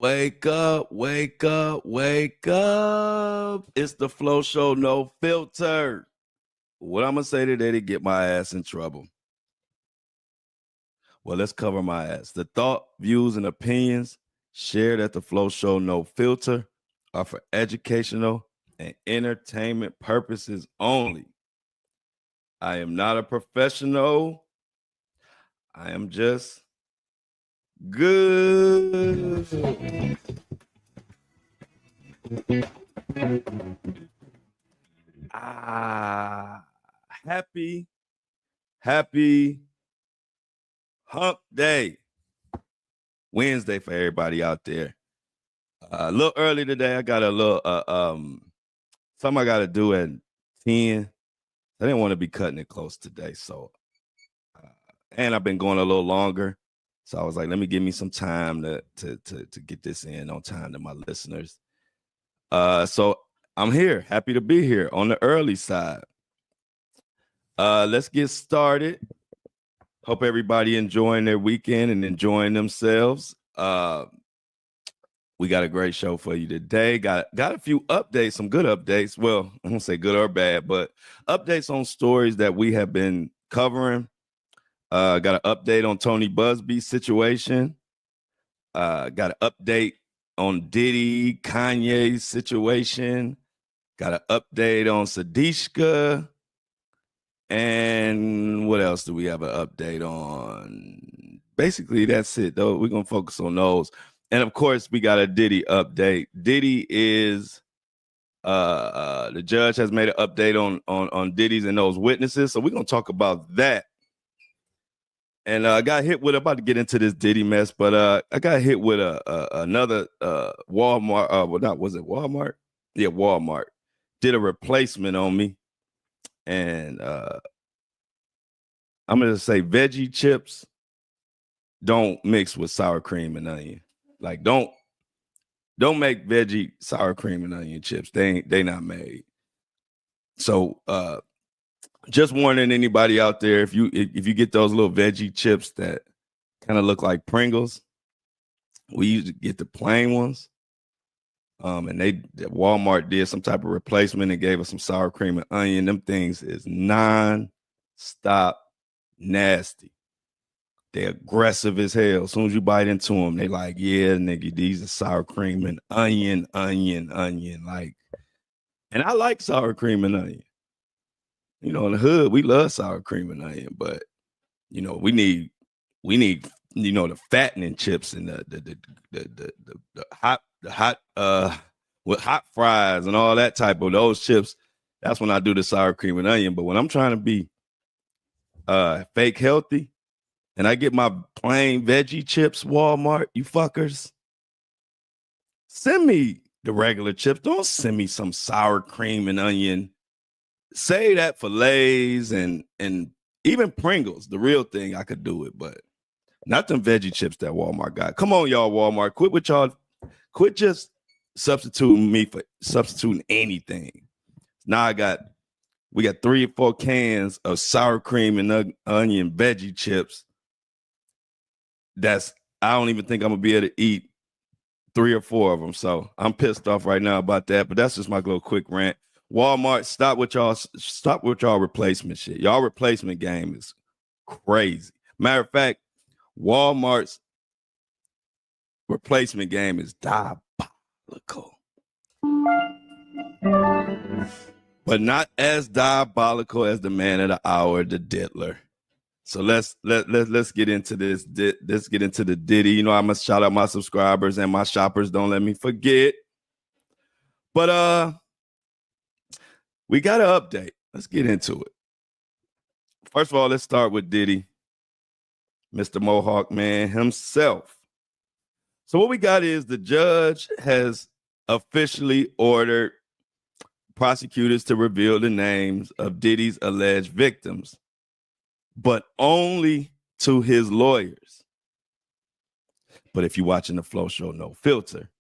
Wake up, wake up, wake up. It's the Flow Show, no filter. What I'm going to say today to get my ass in trouble? Well, let's cover my ass. The thought, views, and opinions shared at the Flow Show, no filter, are for educational and entertainment purposes only. I am not a professional. I am just good. Happy hump day. Wednesday for everybody out there. A little early today. I got a little something I got to do at 10. I didn't want to be cutting it close today. So and I've been going a little longer. So I was like, let me give me some time to get this in on time to my listeners. So I'm here, happy to be here on the early side. Let's get started. Hope everybody enjoying their weekend and enjoying themselves. We got a great show for you today. Got a few updates, some good updates. Well, I won't say good or bad, but updates on stories that we have been covering. Got an update on Tony Busby's situation. Got an update on Diddy, Kanye's situation. Got an update on Sadishka. And what else do we have an update on? Basically, that's it, though. We're going to focus on those. And, of course, we got a Diddy update. Diddy is the judge has made an update on Diddy's and those witnesses. So we're going to talk about that. And I got hit with, about to get into this Diddy mess, but I got hit with another Walmart. Was it Walmart? Yeah, Walmart. Did a replacement on me. And I'm going to say veggie chips don't mix with sour cream and onion. Like, don't make veggie sour cream and onion chips. They not made. So just warning anybody out there, if you get those little veggie chips that kind of look like Pringles, we usually get the plain ones. And Walmart did some type of replacement and gave us some sour cream and onion. Them things is non-stop nasty. They're aggressive as hell. As soon as you bite into them, they like, yeah, nigga, these are sour cream and onion. Like, and I like sour cream and onion. You know, in the hood, we love sour cream and onion, but you know, we need, you know, the fattening chips and the hot with hot fries and all that type of those chips. That's when I do the sour cream and onion. But when I'm trying to be fake healthy and I get my plain veggie chips, Walmart, you fuckers, send me the regular chips. Don't send me some sour cream and onion. Say that for Lay's and even Pringles, the real thing, I could do it, but not them veggie chips that Walmart got. Come on, y'all, Walmart. Quit just substituting me for substituting anything. Now we got 3 or 4 cans of sour cream and onion veggie chips. I don't even think I'm gonna be able to eat 3 or 4 of them. So I'm pissed off right now about that. But that's just my little quick rant. Walmart, stop with y'all replacement shit. Y'all replacement game is crazy. Matter of fact, Walmart's replacement game is diabolical. But not as diabolical as the man of the hour, the diddler. So let's get into this. Let's get into the Diddy. You know, I must shout out my subscribers and my shoppers. Don't let me forget. But we got an update. Let's get into it. First of all, let's start with Diddy, Mr. Mohawk Man himself. So what we got is the judge has officially ordered prosecutors to reveal the names of Diddy's alleged victims, but only to his lawyers. But if you're watching the Flow Show, no filter,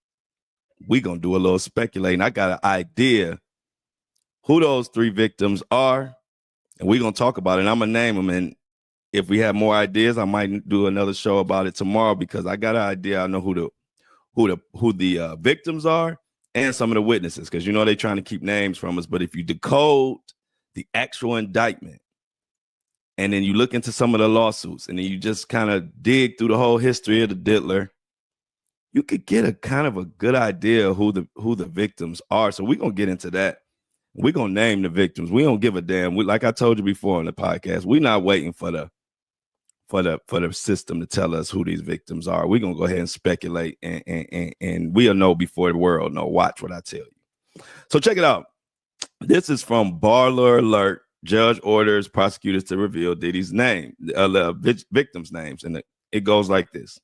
we're going to do a little speculating. I got an idea who those 3 victims are, and we're going to talk about it. And I'm going to name them. And if we have more ideas, I might do another show about it tomorrow because I got an idea. I know who who the victims are and some of the witnesses, because you know they're trying to keep names from us. But if you decode the actual indictment, and then you look into some of the lawsuits, and then you just kind of dig through the whole history of the diddler, you could get a kind of a good idea of who the victims are. So we're gonna get into that. We're gonna name the victims. We don't give a damn. Like I told you before on the podcast, we're not waiting for the system to tell us who these victims are. We're gonna go ahead and speculate, and we'll know before the world know. Watch what I tell you. So check it out. This is from Baller Alert. Judge orders prosecutors to reveal Diddy's name, victims' names, and it goes like this.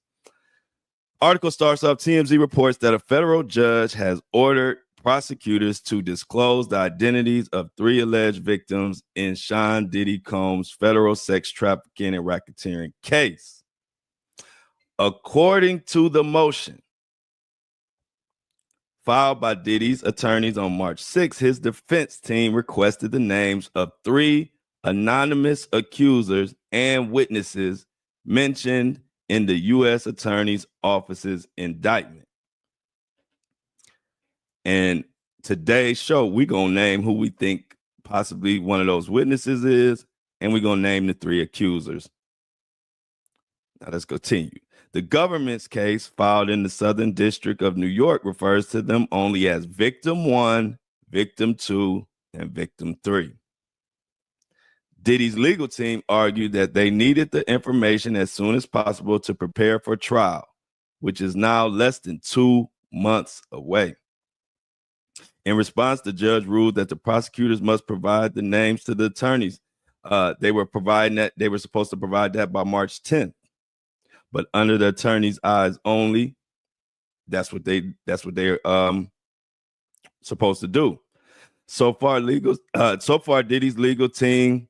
Article starts up. TMZ reports that a federal judge has ordered prosecutors to disclose the identities of 3 alleged victims in Sean Diddy Combs' federal sex trafficking and racketeering case. According to the motion filed by Diddy's attorneys on March 6, his defense team requested the names of 3 anonymous accusers and witnesses mentioned in the U.S. Attorney's Office's indictment. And today's show, we're going to name who we think possibly one of those witnesses is, and we're going to name the 3 accusers. Now let's continue. The government's case filed in the Southern District of New York refers to them only as Victim 1, Victim 2, and Victim 3. Diddy's legal team argued that they needed the information as soon as possible to prepare for trial, which is now less than 2 months away. In response, the judge ruled that the prosecutors must provide the names to the attorneys. They were supposed to provide that by March 10th. But under the attorney's eyes only, that's what they're supposed to do. So far, Diddy's legal team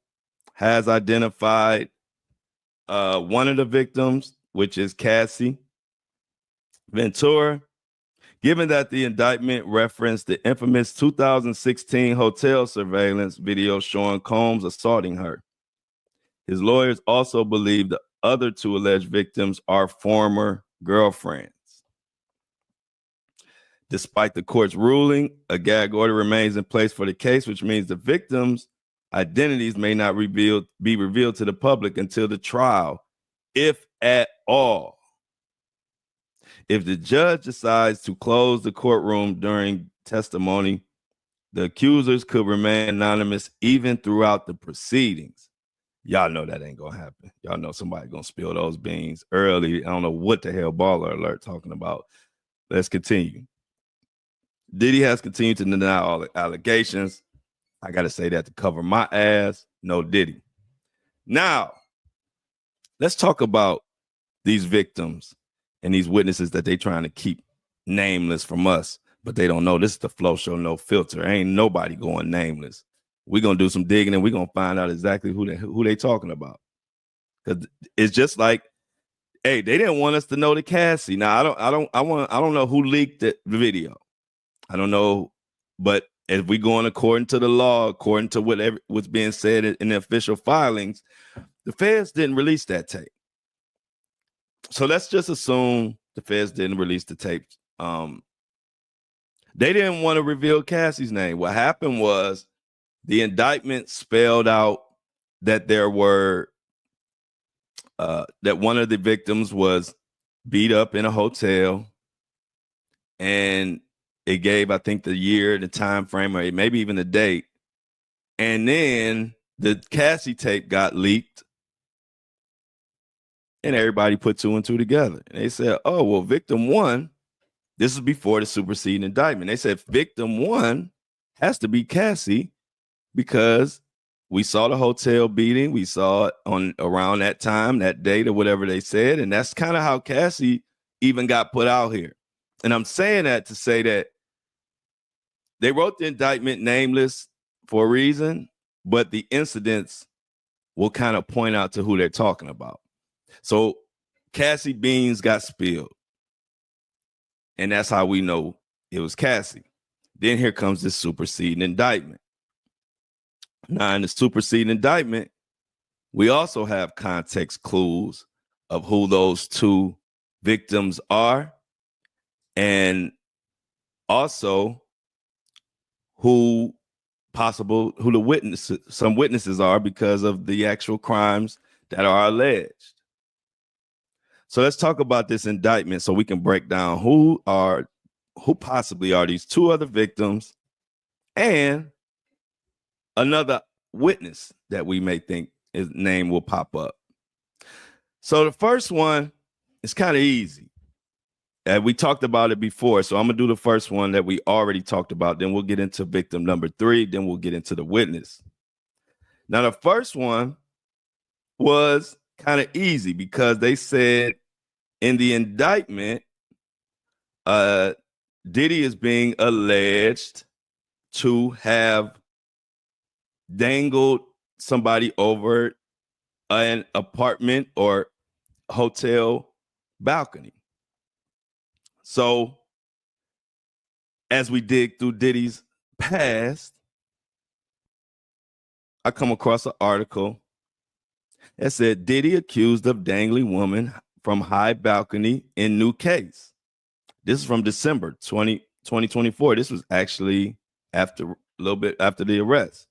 has identified one of the victims, which is Cassie Ventura. Given that the indictment referenced the infamous 2016 hotel surveillance video showing Combs assaulting her, his lawyers also believe the other 2 alleged victims are former girlfriends. Despite the court's ruling, a gag order remains in place for the case, which means the victims' identities may not be revealed to the public until the trial, if at all. If the judge decides to close the courtroom during testimony, the accusers could remain anonymous even throughout the proceedings. Y'all know that ain't gonna happen. Y'all know somebody gonna spill those beans early. I don't know what the hell Baller Alert talking about. Let's continue. Diddy has continued to deny all the allegations. I gotta say that to cover my ass. No Diddy. Now, let's talk about these victims and these witnesses that they trying to keep nameless from us, but they don't know. This is the Flow Show, no filter. Ain't nobody going nameless. We're gonna do some digging and we're gonna find out exactly who they talking about. Because it's just like, hey, they didn't want us to know the Cassie. Now I don't know who leaked the video. I don't know, but if we going according to the law, according to whatever was being said in the official filings, the feds didn't release that tape. So let's just assume the feds didn't release the tape. They didn't want to reveal Cassie's name. What happened was the indictment spelled out that there were that one of the victims was beat up in a hotel, and it gave, I think, the year, the time frame, or maybe even the date. And then the Cassie tape got leaked, and everybody put 2 and 2 together. And they said, oh, well, victim 1, this is before the superseding indictment. They said victim 1 has to be Cassie because we saw the hotel beating. We saw it on around that time, that date, or whatever they said. And that's kind of how Cassie even got put out here. And I'm saying that to say that they wrote the indictment nameless for a reason, but the incidents will kind of point out to who they're talking about. So Cassie beans got spilled, and that's how we know it was Cassie. Then here comes this superseding indictment. Now, in the superseding indictment, we also have context clues of who those 2 victims are. and also who some witnesses are because of the actual crimes that are alleged. So let's talk about this indictment so we can break down who possibly are these two other victims and another witness that we may think his name will pop up. So the first one is kind of easy. And we talked about it before, so I'm gonna do the first one that we already talked about. Then we'll get into victim number 3. Then we'll get into the witness. Now, the first one was kind of easy because they said in the indictment, Diddy is being alleged to have dangled somebody over an apartment or hotel balcony. So as we dig through Diddy's past, I come across an article that said Diddy accused of dangling woman from high balcony in new case. This is from December 2024. This was actually a little bit after the arrest.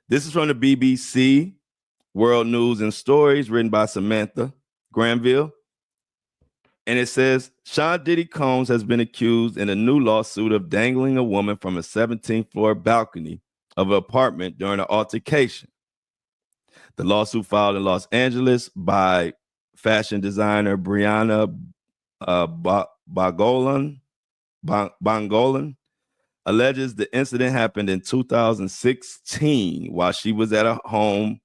This is from the BBC World News and Stories, written by Samantha Granville. And it says, Sean Diddy Combs has been accused in a new lawsuit of dangling a woman from a 17th floor balcony of an apartment during an altercation. The lawsuit filed in Los Angeles by fashion designer Brianna Bongolan alleges the incident happened in 2016 while she was at the home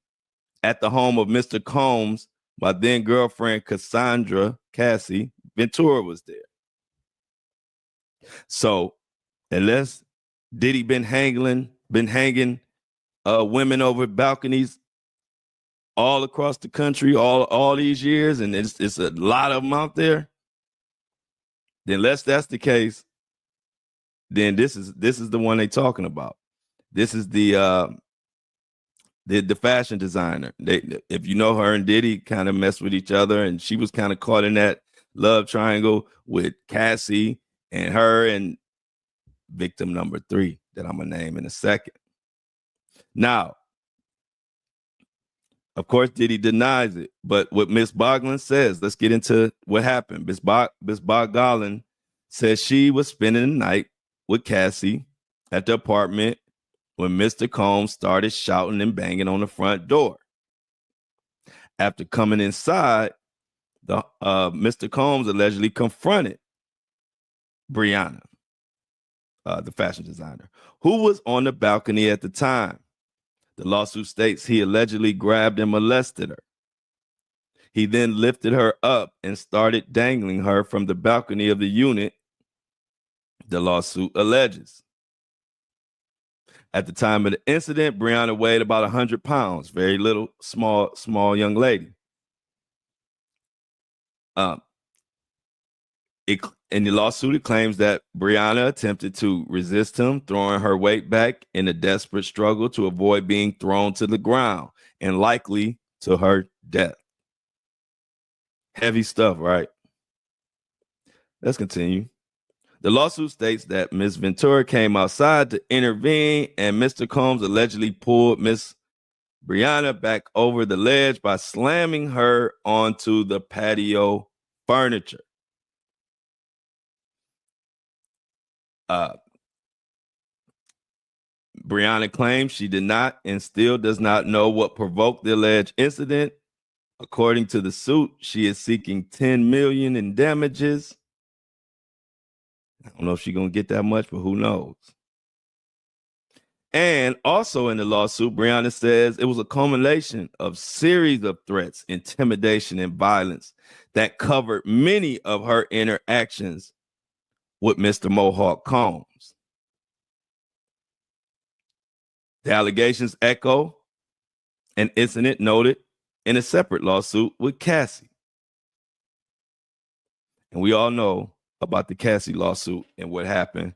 of Mr. Combs. My then girlfriend Cassie Ventura was there. So unless Diddy been hanging women over balconies all across the country all these years, and it's a lot of them out there, then unless that's the case, then this is the one they talking about. This is the fashion designer. If you know, her and Diddy kind of messed with each other, and she was kind of caught in that love triangle with Cassie and her and victim number 3 that I'm gonna name in a second. Now, of course, Diddy denies it, but what Miss Boglin says, let's get into what happened. Miss Boglin says she was spending the night with Cassie at the apartment when Mr. Combs started shouting and banging on the front door. After coming inside, Mr. Combs allegedly confronted Brianna, the fashion designer, who was on the balcony at the time. The lawsuit states he allegedly grabbed and molested her. He then lifted her up and started dangling her from the balcony of the unit, the lawsuit alleges. At the time of the incident, Brianna weighed about 100 pounds, very little, small young lady. In the lawsuit, it claims that Brianna attempted to resist him, throwing her weight back in a desperate struggle to avoid being thrown to the ground and likely to her death. Heavy stuff, right? Let's continue. The lawsuit states that Ms. Ventura came outside to intervene, and Mr. Combs allegedly pulled Ms. Brianna back over the ledge by slamming her onto the patio furniture. Brianna claims she did not and still does not know what provoked the alleged incident. According to the suit, she is seeking $10 million in damages. I don't know if she's gonna get that much, but who knows? And also in the lawsuit, Brianna says it was a culmination of series of threats, intimidation, and violence that covered many of her interactions with Mr. Mohawk Combs. The allegations echo an incident noted in a separate lawsuit with Cassie. And we all know about the Cassie lawsuit and what happened.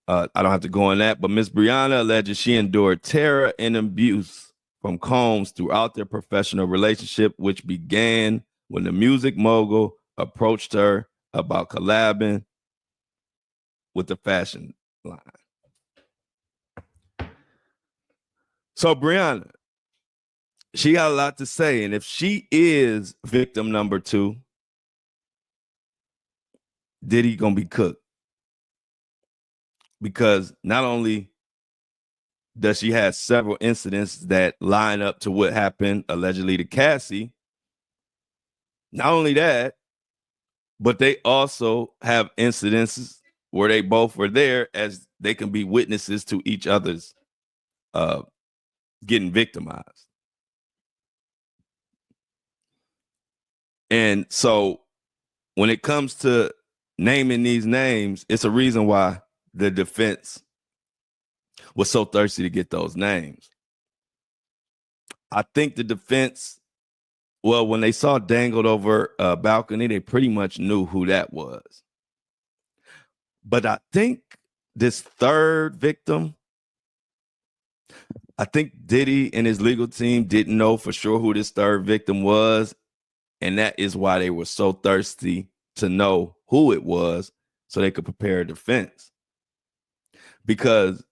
I don't have to go on that, but Ms. Brianna alleges she endured terror and abuse from Combs throughout their professional relationship, which began when the music mogul approached her about collabing with the fashion line. So Brianna, she got a lot to say. And if she is victim number 2, Diddy gonna be cooked. Because not only does she have several incidents that line up to what happened allegedly to Cassie, not only that, but they also have incidences where they both were there, as they can be witnesses to each other's getting victimized. And so when it comes to naming these names, it's a reason why the defense was so thirsty to get those names. I think the defense, well, when they saw dangled over a balcony, they pretty much knew who that was. But I think this third victim, I think Diddy and his legal team didn't know for sure who this third victim was. And that is why they were so thirsty to know who it was so they could prepare a defense. Because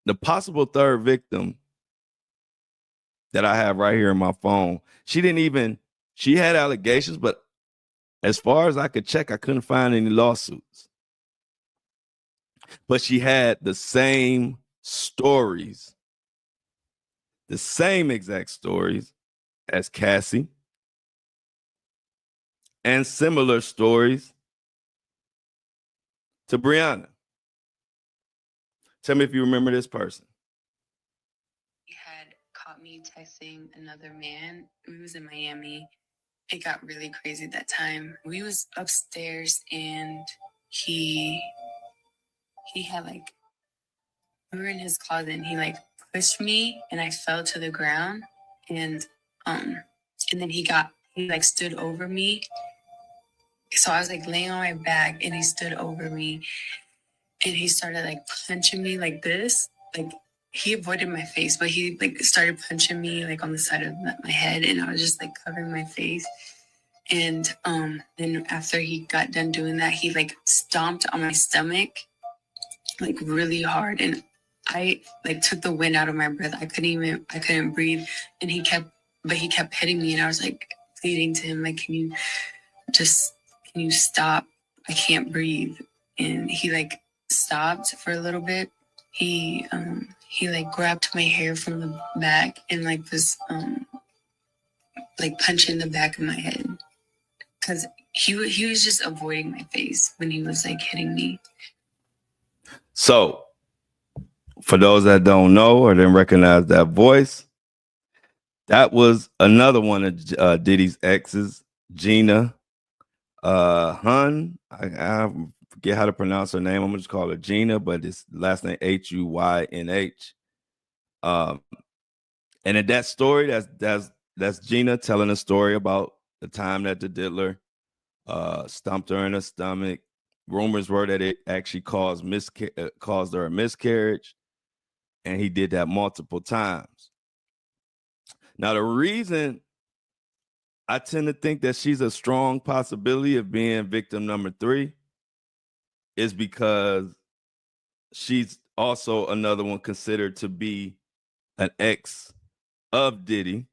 the possible third victim that I have right here in my phone, she had allegations, but as far as I could check, I couldn't find any lawsuits. But she had the same stories, the same exact stories as Cassie, and similar stories to Brianna. Tell me if you remember this person. He had caught me texting another man. We was in Miami. It got really crazy that time. We was upstairs and he had like, we were in his closet and he like pushed me and I fell to the ground and then he like stood over me. So I was like laying on my back and he stood over me and he started like punching me like this. Like he avoided my face, but he like started punching me like on the side of my head and I was just like covering my face. And then after he got done doing that, he like stomped on my stomach like really hard and I like took the wind out of my breath. I couldn't breathe. And he kept hitting me and I was like pleading to him, like, can you stop? I can't breathe. And he like stopped for a little bit. He like grabbed my hair from the back and like was like punching the back of my head. Cause he was just avoiding my face when he was like hitting me. So for those that don't know or didn't recognize that voice, that was another one of Diddy's exes, Gina Hun. I forget how to pronounce her name. I'm gonna just call her Gina, but it's last name Huynh. And in that story, that's Gina telling a story about the time that the diddler stomped her in her stomach. Rumors were that it actually caused her a miscarriage, and he did that multiple times. Now, the reason I tend to think that she's a strong possibility of being victim number 3 is because she's also another one considered to be an ex of Diddy.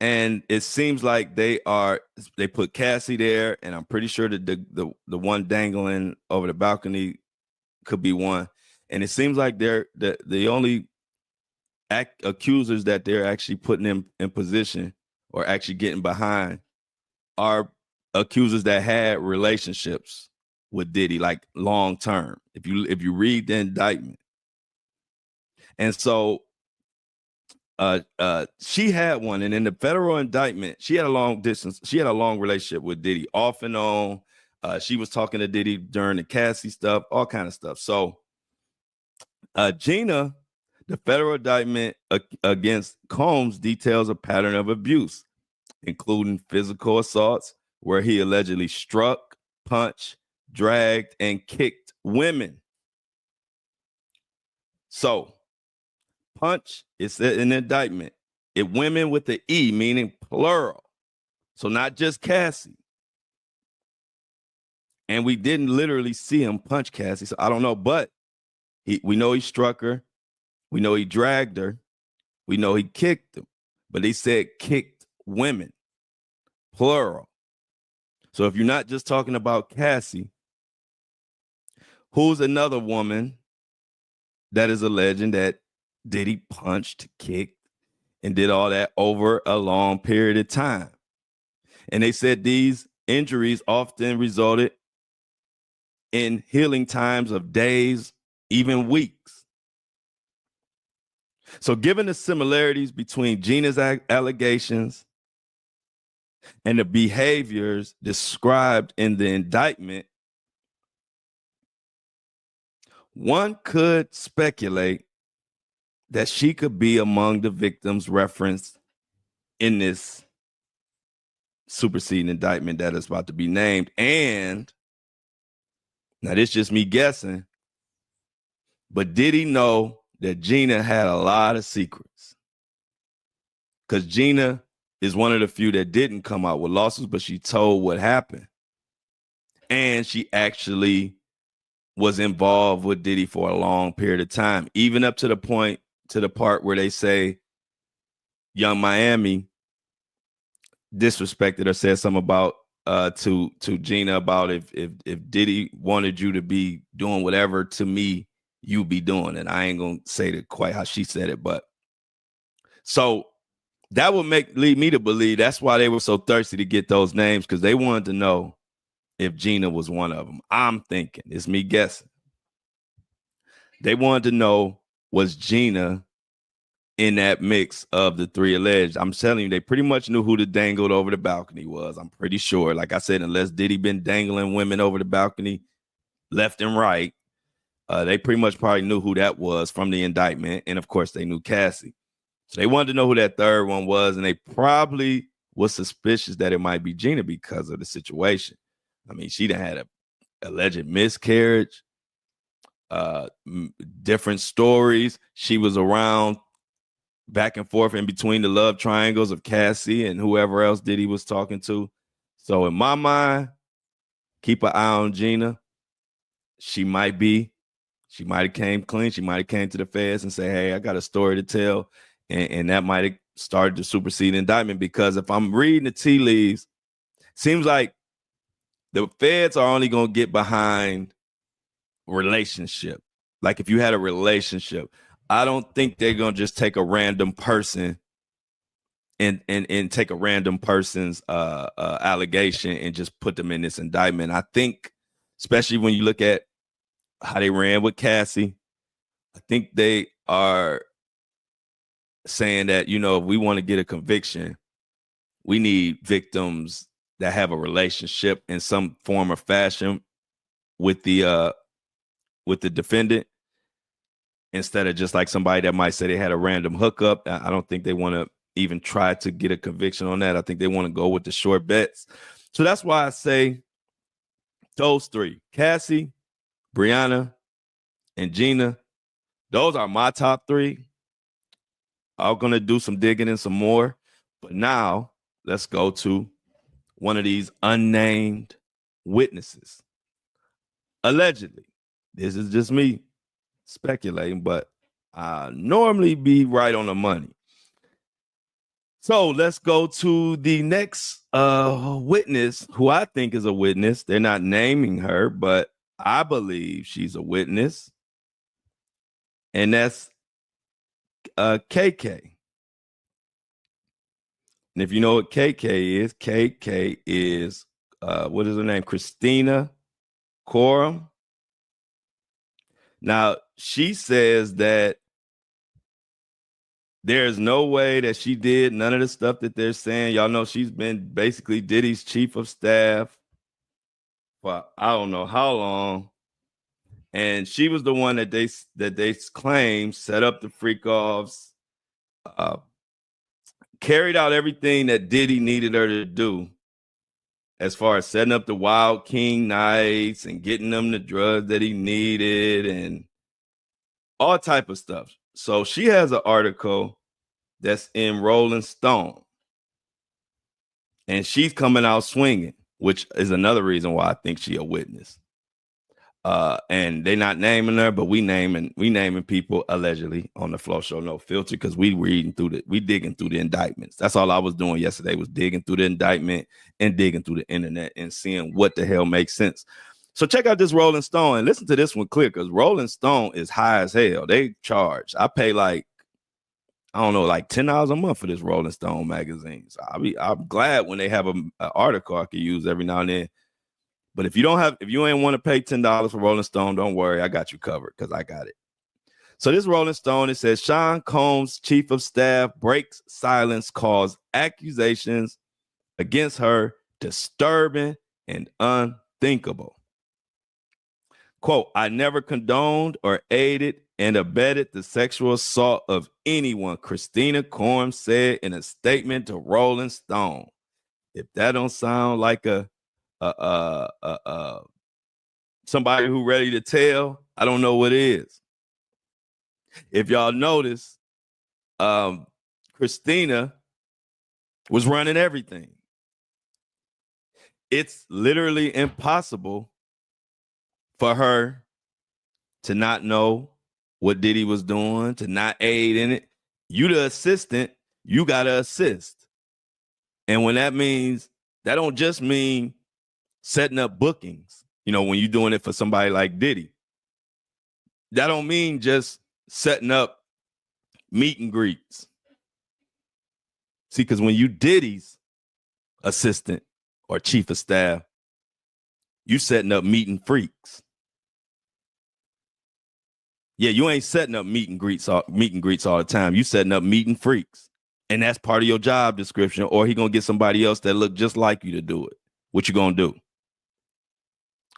And it seems like they put Cassie there, and I'm pretty sure that the one dangling over the balcony could be one. And it seems like they're the only accusers that they're actually putting in position or actually getting behind are accusers that had relationships with Diddy, like long term. If you read the indictment. And so she had one, and in the federal indictment, she had a long relationship with Diddy, off and on. She was talking to Diddy during the Cassie stuff, all kind of stuff. So Gina, the federal indictment against Combs details a pattern of abuse, including physical assaults, where he allegedly struck, punched, dragged, and kicked women. So punch is an indictment. It women with the E, meaning plural. So not just Cassie. And we didn't literally see him punch Cassie. So I don't know, but we know he struck her. We know he dragged her. We know he kicked them. But he said kicked women, plural. So if you're not just talking about Cassie, who's another woman that is alleging that Diddy punched, kicked, and did all that over a long period of time? And they said these injuries often resulted in healing times of days, even weeks. So given the similarities between Gina's allegations and the behaviors described in the indictment, one could speculate that she could be among the victims referenced in this superseding indictment that is about to be named. And now this is just me guessing, but did he know that Gina had a lot of secrets? Because Gina is one of the few that didn't come out with lawsuits, but she told what happened. And she actually was involved with Diddy for a long period of time, even up to the part where they say Young Miami disrespected or said something about to Gina about if Diddy wanted you to be doing whatever to me, you be doing. And I ain't gonna say it quite how she said it, but so that would lead me to believe that's why they were so thirsty to get those names, because they wanted to know if Gina was one of them. I'm thinking, it's me guessing. They wanted to know, was Gina in that mix of the three alleged? I'm telling you, they pretty much knew who the dangled over the balcony was. I'm pretty sure. Like I said, unless Diddy been dangling women over the balcony left and right, they pretty much probably knew who that was from the indictment. And of course, they knew Cassie. So they wanted to know who that third one was, and they probably was suspicious that it might be Gina because of the situation. I mean, she done had a alleged miscarriage, different stories. She was around back and forth in between the love triangles of Cassie and whoever else Diddy was talking to. So in my mind, keep an eye on Gina. She might have came clean. She might have came to the feds and say, hey, I got a story to tell. And that might have started the superseding indictment, because if I'm reading the tea leaves, seems like the feds are only going to get behind relationship. Like if you had a relationship, I don't think they're going to just take a random person and take a random person's allegation and just put them in this indictment. I think, especially when you look at how they ran with Cassie, I think they are saying that, you know, if we want to get a conviction, we need victims that have a relationship in some form or fashion with the defendant, instead of just like somebody that might say they had a random hookup. I don't think they want to even try to get a conviction on that. I think they want to go with the short bets. So that's why I say those three, Cassie, Brianna, and Gina, those are my top three. I'm going to do some digging and some more. But now let's go to one of these unnamed witnesses. Allegedly, this is just me speculating, but I normally be right on the money. So let's go to the next witness, who I think is a witness. They're not naming her, but I believe she's a witness. And that's KK. And if you know what KK is what is her name? Christina Coram. Now, she says that there's no way that she did none of the stuff that they're saying. Y'all know she's been basically Diddy's chief of staff for I don't know how long. And she was the one that they claim set up the freak offs, carried out everything that Diddy needed her to do, as far as setting up the Wild King nights and getting them the drugs that he needed and all type of stuff. So she has an article that's in Rolling Stone, and she's coming out swinging. which is another reason why I think she a witness. And they're not naming her, but we naming people allegedly on the Flow Show No Filter because we digging through the indictments. That's all I was doing yesterday, was digging through the indictment and digging through the internet and seeing what the hell makes sense. So check out this Rolling Stone and listen to this one clear, because Rolling Stone is high as hell. They charge. I pay like, I don't know, like $10 a month for this Rolling Stone magazine. So I'm glad when they have an article I can use every now and then. But if you ain't want to pay $10 for Rolling Stone, don't worry, I got you covered because I got it. So this Rolling Stone, it says Sean Combs' chief of staff breaks silence, calls accusations against her disturbing and unthinkable. Quote, I never condoned or aided and abetted the sexual assault of anyone, Christina Combs said in a statement to Rolling Stone. If that don't sound like somebody who ready to tell, I don't know what is. If y'all notice, Christina was running everything. It's literally impossible for her to not know what Diddy was doing, to not aid in it. You the assistant, you gotta assist. And when that means, that don't just mean setting up bookings. You know, when you're doing it for somebody like Diddy, that don't mean just setting up meet and greets. See, because when you Diddy's assistant or chief of staff, you setting up meet and freaks. Yeah, you ain't setting up meet and greets all the time. You setting up meet and freaks. And that's part of your job description, or he gonna get somebody else that look just like you to do it. What you gonna do?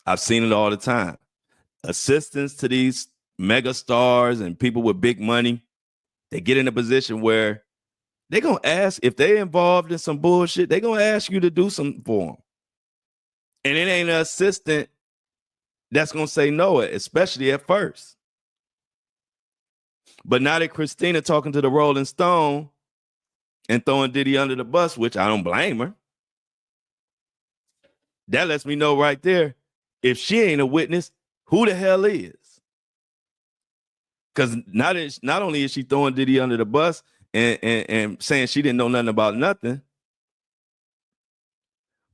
I've seen it all the time. Assistants to these mega stars and people with big money, they get in a position where they're going to ask, if they're involved in some bullshit, they're going to ask you to do something for them. And it ain't an assistant that's going to say no, especially at first. But now that Christina talking to the Rolling Stone and throwing Diddy under the bus, which I don't blame her, that lets me know right there, if she ain't a witness, who the hell is? Because not only is she throwing Diddy under the bus and saying she didn't know nothing about nothing,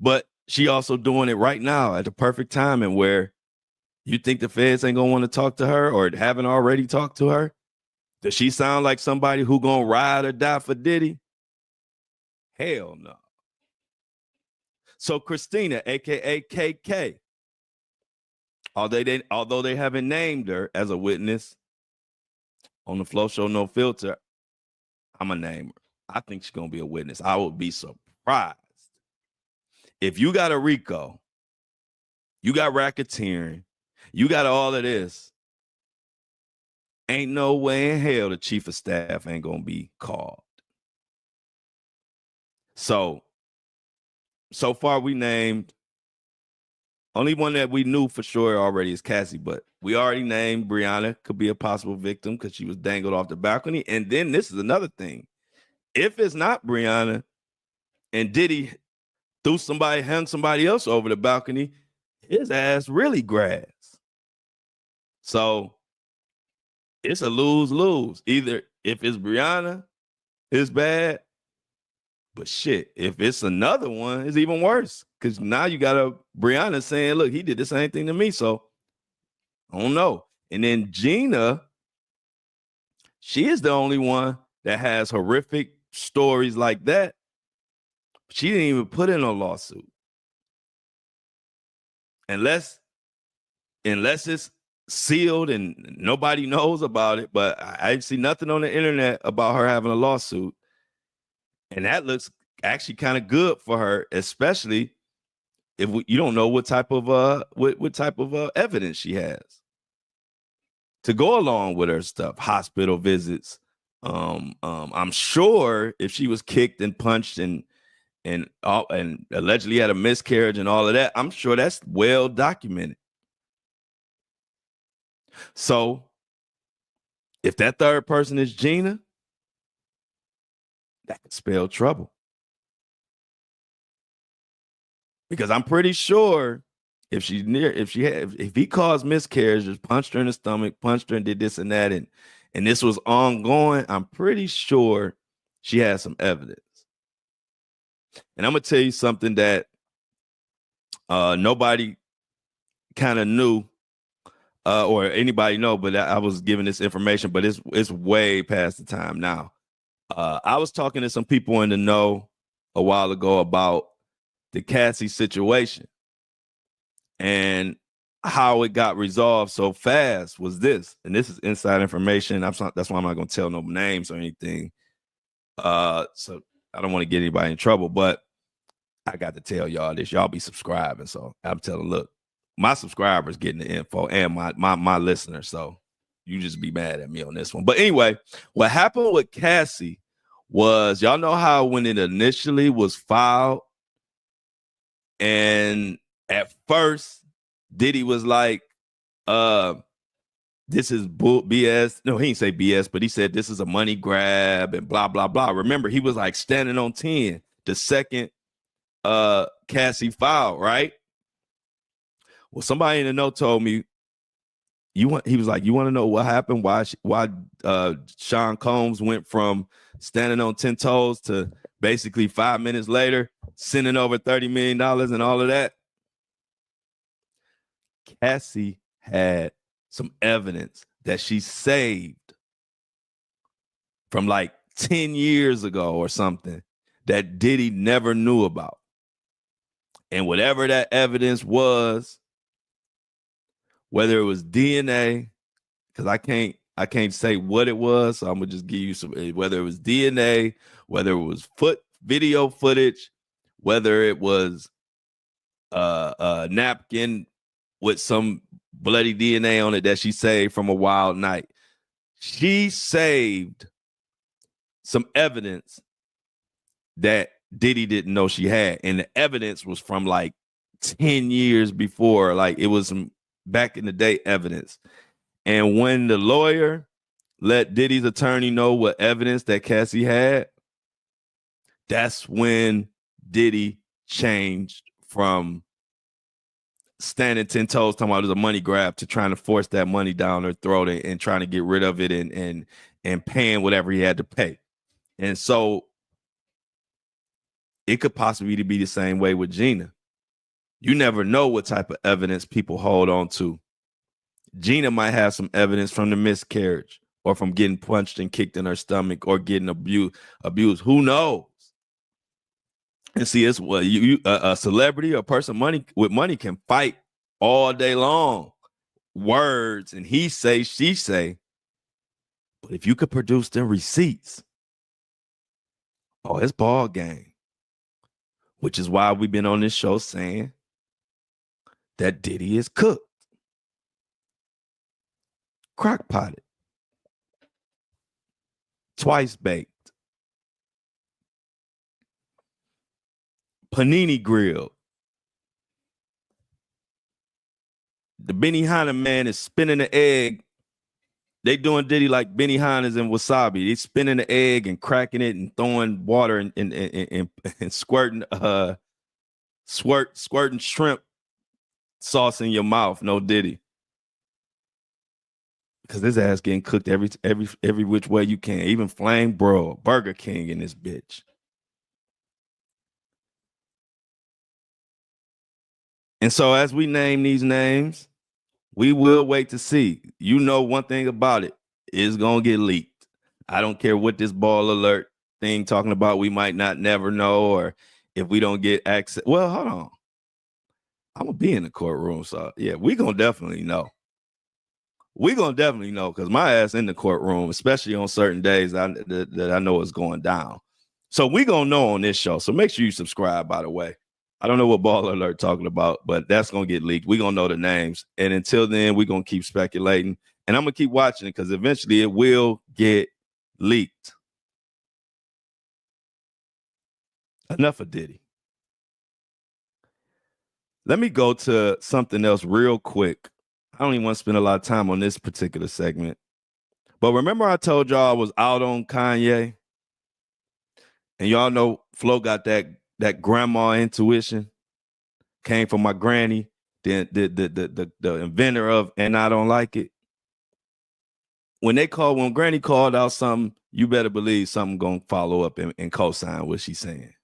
but she also doing it right now at the perfect timing where you think the feds ain't gonna want to talk to her or haven't already talked to her. Does she sound like somebody who gonna ride or die for Diddy? Hell no. So Christina, aka KK, although they haven't named her as a witness on the Flow Show No Filter, I'm gonna name her. I think she's gonna be a witness. I would be surprised if you got a RICO, you got racketeering, you got all of this. Ain't no way in hell the chief of staff ain't gonna be called. So far we named, only one that we knew for sure already is Cassie, but we already named Brianna could be a possible victim because she was dangled off the balcony. And then this is another thing. If it's not Brianna and Diddy hung somebody else over the balcony, his ass really grass. So it's a lose-lose. Either if it's Brianna, it's bad. But shit, if it's another one, it's even worse. Because now you got a Brianna saying, look, he did the same thing to me. So I don't know. And then Gina, she is the only one that has horrific stories like that. She didn't even put in a lawsuit. Unless it's sealed and nobody knows about it. But I see nothing on the internet about her having a lawsuit. And that looks actually kind of good for her, especially if you don't know what type of evidence she has to go along with her stuff, hospital visits. I'm sure if she was kicked and punched and allegedly had a miscarriage and all of that, I'm sure that's well documented. So if that third person is Gina, that could spell trouble. Because I'm pretty sure if he caused miscarriages, punched her in the stomach, punched her and did this and that, and this was ongoing, I'm pretty sure she has some evidence. And I'm gonna tell you something that nobody kind of knew, or anybody know, but I was giving this information, but it's way past the time now. I was talking to some people in the know a while ago about the Cassie situation and how it got resolved so fast was this, and this is inside information. That's why I'm not going to tell no names or anything. So I don't want to get anybody in trouble, but I got to tell y'all this. Y'all be subscribing, so I'm telling. Look, my subscribers getting the info, and my listeners. So you just be mad at me on this one. But anyway, what happened with Cassie was, y'all know how when it initially was filed, and at first Diddy was like, this is BS. No, he didn't say BS, but he said this is a money grab and blah, blah, blah. Remember, he was like standing on 10 the second Cassie filed, right? Well, somebody in the know told me, he was like, you want to know what happened? Why Sean Combs went from standing on 10 toes to basically 5 minutes later sending over $30 million and all of that? Cassie had some evidence that she saved from like 10 years ago or something that Diddy never knew about. And whatever that evidence was, whether it was DNA, because I can't say what it was, so I'm gonna just give you some, whether it was DNA, whether it was video footage, whether it was a napkin with some bloody DNA on it that she saved from a wild night. She saved some evidence that Diddy didn't know she had. And the evidence was from like 10 years before. Like it was some back in the day evidence. And when the lawyer let Diddy's attorney know what evidence that Cassie had, that's when Diddy changed from standing 10 toes talking about it was a money grab to trying to force that money down her throat and trying to get rid of it and paying whatever he had to pay. And so it could possibly be the same way with Gina. You never know what type of evidence people hold on to. Gina might have some evidence from the miscarriage or from getting punched and kicked in her stomach or getting abused. Who knows? And see, it's what a celebrity or person with money can fight all day long. Words and he say, she say. But if you could produce them receipts, oh, it's ball game. Which is why we've been on this show saying that Diddy is cooked. Crock potted. Twice baked. Panini grilled. The Benihana man is spinning the egg. They doing Diddy like Benihanas and wasabi. They spinning the egg and cracking it and throwing water and squirting squirting shrimp sauce in your mouth. No Diddy. Because his ass getting cooked every which way you can. Even flame broiled. Burger King in this bitch. And so as we name these names, we will wait to see. You know one thing about it. It's going to get leaked. I don't care what this ball alert thing talking about. We might not never know, or if we don't get access. Well, hold on. I'm going to be in the courtroom. So, yeah, we're going to definitely know. We're going to definitely know because my ass in the courtroom, especially on certain days that I know is going down. So we're going to know on this show. So make sure you subscribe, by the way. I don't know what ball alert talking about, but that's going to get leaked. We're going to know the names. And until then, we're going to keep speculating. And I'm going to keep watching it because eventually it will get leaked. Enough of Diddy. Let me go to something else real quick. I don't even want to spend a lot of time on this particular segment. But remember I told y'all I was out on Kanye? And y'all know Flo got that grandma intuition. came from my granny, the inventor of And I Don't Like It. When granny called out something, you better believe something gonna follow up and co-sign what she's saying.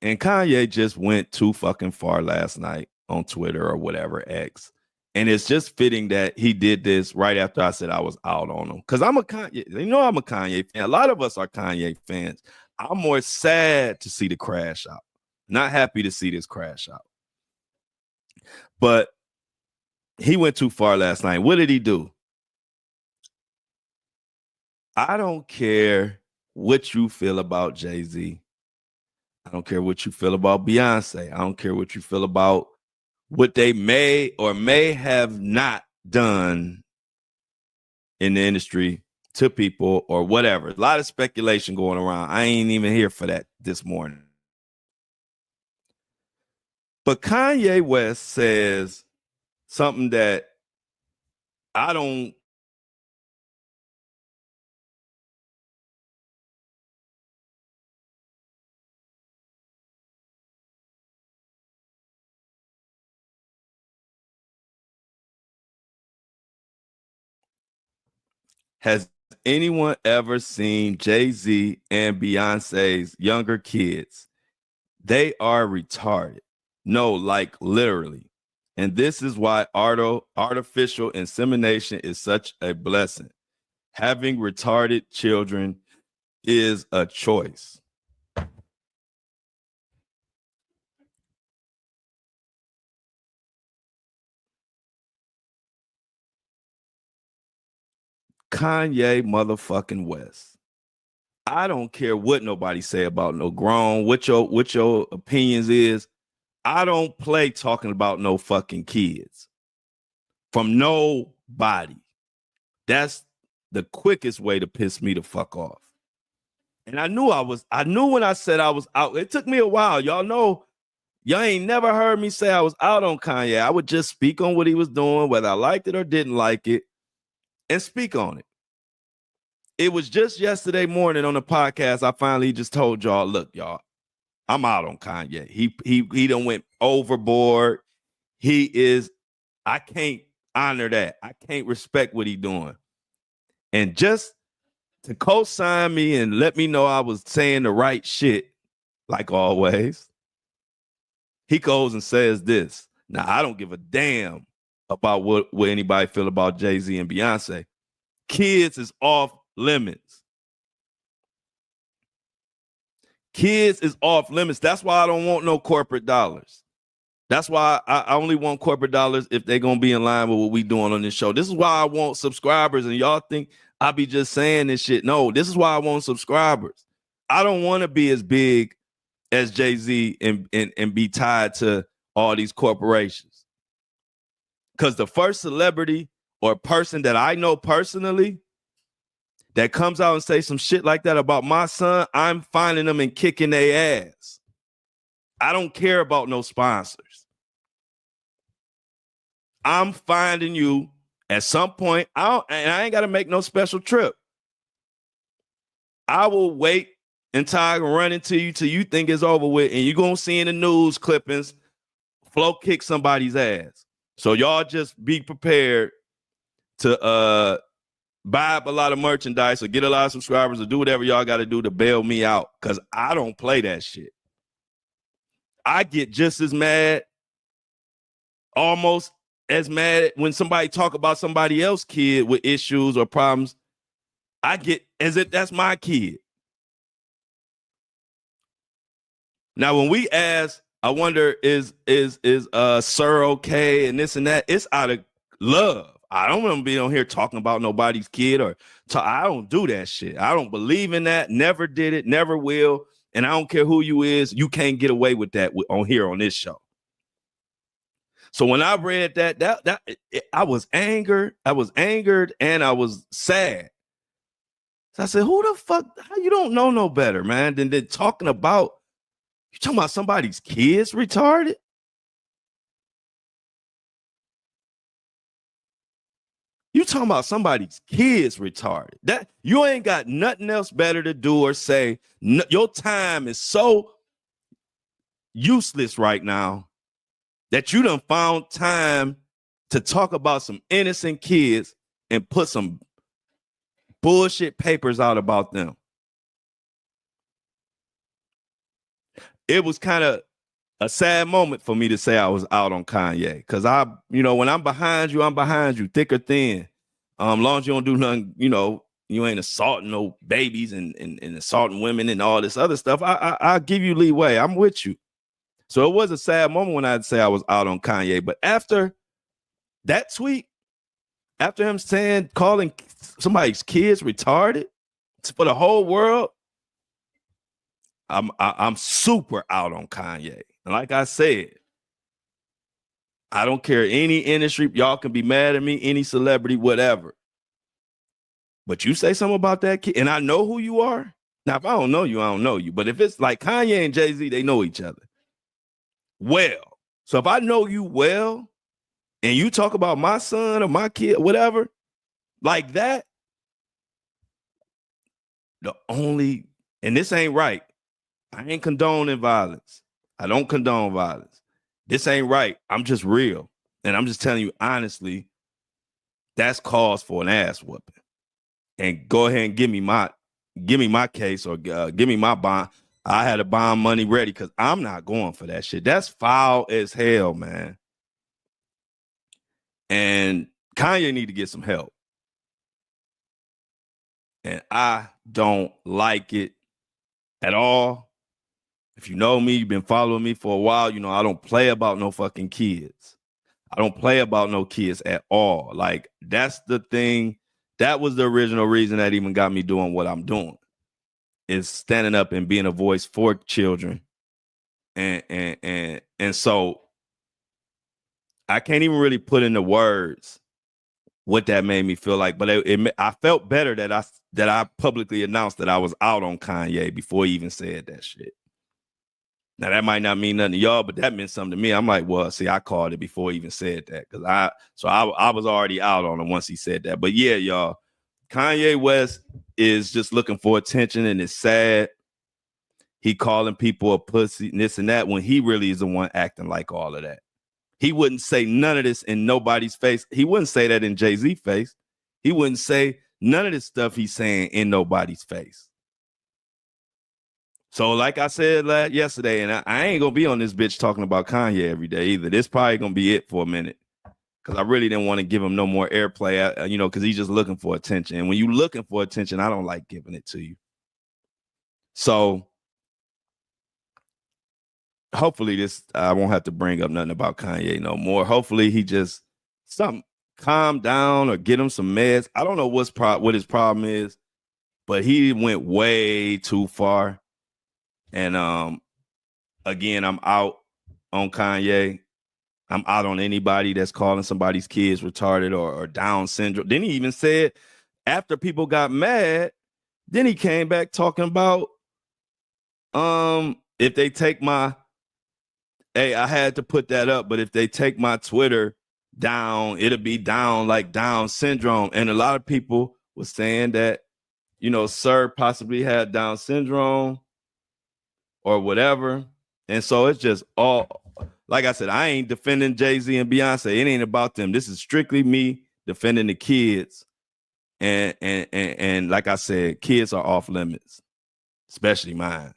And Kanye just went too fucking far last night on Twitter or whatever, X. And it's just fitting that he did this right after I said I was out on him. Because I'm a Kanye, I'm a Kanye fan. A lot of us are Kanye fans. I'm more sad to see the crash out. Not happy to see this crash out. But he went too far last night. What did he do? I don't care what you feel about Jay-Z. I don't care what you feel about Beyonce. I don't care what you feel about what they may or may have not done in the industry to people or whatever. A lot of speculation going around. I ain't even here for that this morning. But Kanye West says something that I don't. Has anyone ever seen Jay-Z and Beyonce's younger kids? They are retarded. No, like literally. And this is why artificial insemination is such a blessing. Having retarded children is a choice. Kanye motherfucking West. I don't care what nobody say about no grown, what your opinions is. I don't play talking about no fucking kids from nobody. That's the quickest way to piss me the fuck off. And I knew when I said I was out. It took me a while. Y'all know, y'all ain't never heard me say I was out on Kanye. I would just speak on what he was doing, whether I liked it or didn't like it, and speak on it. It was just yesterday morning on the podcast, I finally just told y'all, look, y'all, I'm out on Kanye. He done went overboard. I can't honor that. I can't respect what he doing. And just to co-sign me and let me know I was saying the right shit, like always, he goes and says this. Now, I don't give a damn about what anybody feel about Jay-Z and Beyonce. Kids is off limits. Kids is off limits. That's why I don't want no corporate dollars. That's why I only want corporate dollars if they're going to be in line with what we doing on this show. This is why I want subscribers, and y'all think I be just saying this shit. No, this is why I want subscribers. I don't want to be as big as Jay-Z and be tied to all these corporations. Because the first celebrity or person that I know personally that comes out and say some shit like that about my son, I'm finding them and kicking their ass. I don't care about no sponsors. I'm finding you at some point. I ain't got to make no special trip. I will wait until I run into you till you think it's over with, and you're going to see in the news clippings, Flo kick somebody's ass. So y'all just be prepared to buy up a lot of merchandise or get a lot of subscribers or do whatever y'all got to do to bail me out, because I don't play that shit. I get just as mad, almost as mad when somebody talk about somebody else's kid with issues or problems. I get as if that's my kid. Now, when we ask, I wonder, is Sir okay and this and that, it's out of love. I don't want to be on here talking about nobody's kid I don't do that shit. I don't believe in that. Never did it. Never will. And I don't care who you is. You can't get away with that on here on this show. So when I read that I was angered. I was angered and I was sad. So I said, who the fuck? How you don't know no better, man, than talking about, you talking about somebody's kids retarded? You talking about somebody's kids retarded. That you ain't got nothing else better to do or say. No, your time is so useless right now that you done found time to talk about some innocent kids and put some bullshit papers out about them. It was kind of a sad moment for me to say I was out on Kanye. Because when I'm behind you, thick or thin. Long as you don't do nothing, you ain't assaulting no babies and assaulting women and all this other stuff. I'll give you leeway. I'm with you. So it was a sad moment when I'd say I was out on Kanye. But after that tweet, after him calling somebody's kids retarded for the whole world, I'm super out on Kanye. And like I said, I don't care any industry. Y'all can be mad at me, any celebrity, whatever. But you say something about that kid, and I know who you are. Now, if I don't know you, I don't know you. But if it's like Kanye and Jay-Z, they know each other well. So if I know you well, and you talk about my son or my kid, whatever, like that, and this ain't right. I ain't condoning violence. I don't condone violence. This ain't right. I'm just real. And I'm just telling you honestly, that's cause for an ass whooping. And go ahead and give me my case or give me my bond. I had a bond money ready because I'm not going for that shit. That's foul as hell, man. And Kanye need to get some help. And I don't like it at all. If you know me, you've been following me for a while, you know I don't play about no fucking kids. I don't play about no kids at all. Like, that's the thing. That was the original reason that even got me doing what I'm doing, is standing up and being a voice for children. And so I can't even really put into words what that made me feel like, but I felt better that I publicly announced that I was out on Kanye before he even said that shit. Now, that might not mean nothing to y'all, but that meant something to me. I'm like, well, see, I called it before he even said that, because I was already out on him once he said that. But yeah, y'all, Kanye West is just looking for attention, and it's sad. He calling people a pussy and this and that when he really is the one acting like all of that. He wouldn't say none of this in nobody's face. He wouldn't say that in Jay-Z's face. He wouldn't say none of this stuff he's saying in nobody's face. So like I said yesterday, and I ain't going to be on this bitch talking about Kanye every day either. This probably going to be it for a minute, because I really didn't want to give him no more airplay, because he's just looking for attention. And when you're looking for attention, I don't like giving it to you. So hopefully I won't have to bring up nothing about Kanye no more. Hopefully he just calm down or get him some meds. I don't know what his problem is, but he went way too far. And again, I'm out on Kanye. I'm out on anybody that's calling somebody's kids retarded or Down syndrome. Then he even said, after people got mad, then he came back talking about if they take I had to put that up, but if they take my Twitter down, it'll be down like Down syndrome. And a lot of people were saying that, Sir possibly had Down syndrome or whatever. And so it's just all, like I said, I ain't defending Jay-Z and Beyonce. It ain't about them. This is strictly me defending the kids. And like I said, kids are off limits, especially mine,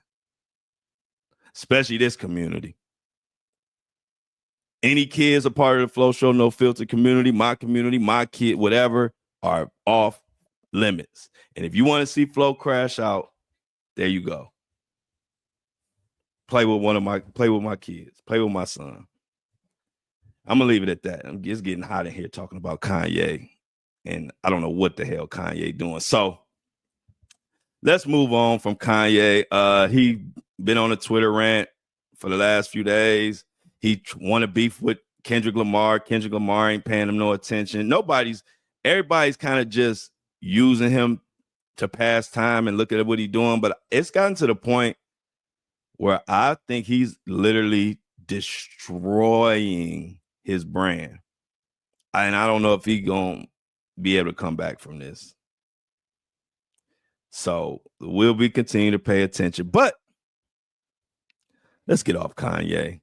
especially this community. Any kids a part of the Flow Show No Filter community, my kid, whatever, are off limits. And if you want to see Flow crash out, there you go. Play with my kids. Play with my son. I'm gonna leave it at that. It's getting hot in here talking about Kanye, and I don't know what the hell Kanye doing. So let's move on from Kanye. He been on a Twitter rant for the last few days. He want to beef with Kendrick Lamar. Kendrick Lamar ain't paying him no attention. Everybody's kind of just using him to pass time and look at what he's doing. But it's gotten to the point where I think he's literally destroying his brand. And I don't know if he's going to be able to come back from this. So we'll be continuing to pay attention. But let's get off Kanye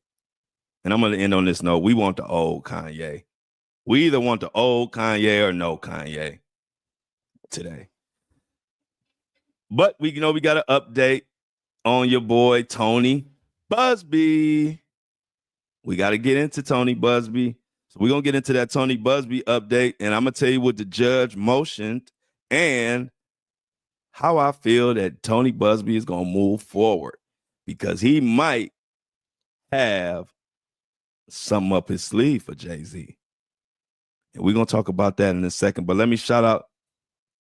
and I'm going to end on this note. We want the old Kanye. We either want the old Kanye or no Kanye today. But we got an update on your boy Tony Busby. We got to get into Tony Busby. So we're going to get into that Tony Busby update, and I'm going to tell you what the judge motioned and how I feel that Tony Busby is going to move forward, because he might have something up his sleeve for Jay-Z. And we're going to talk about that in a second. But let me shout out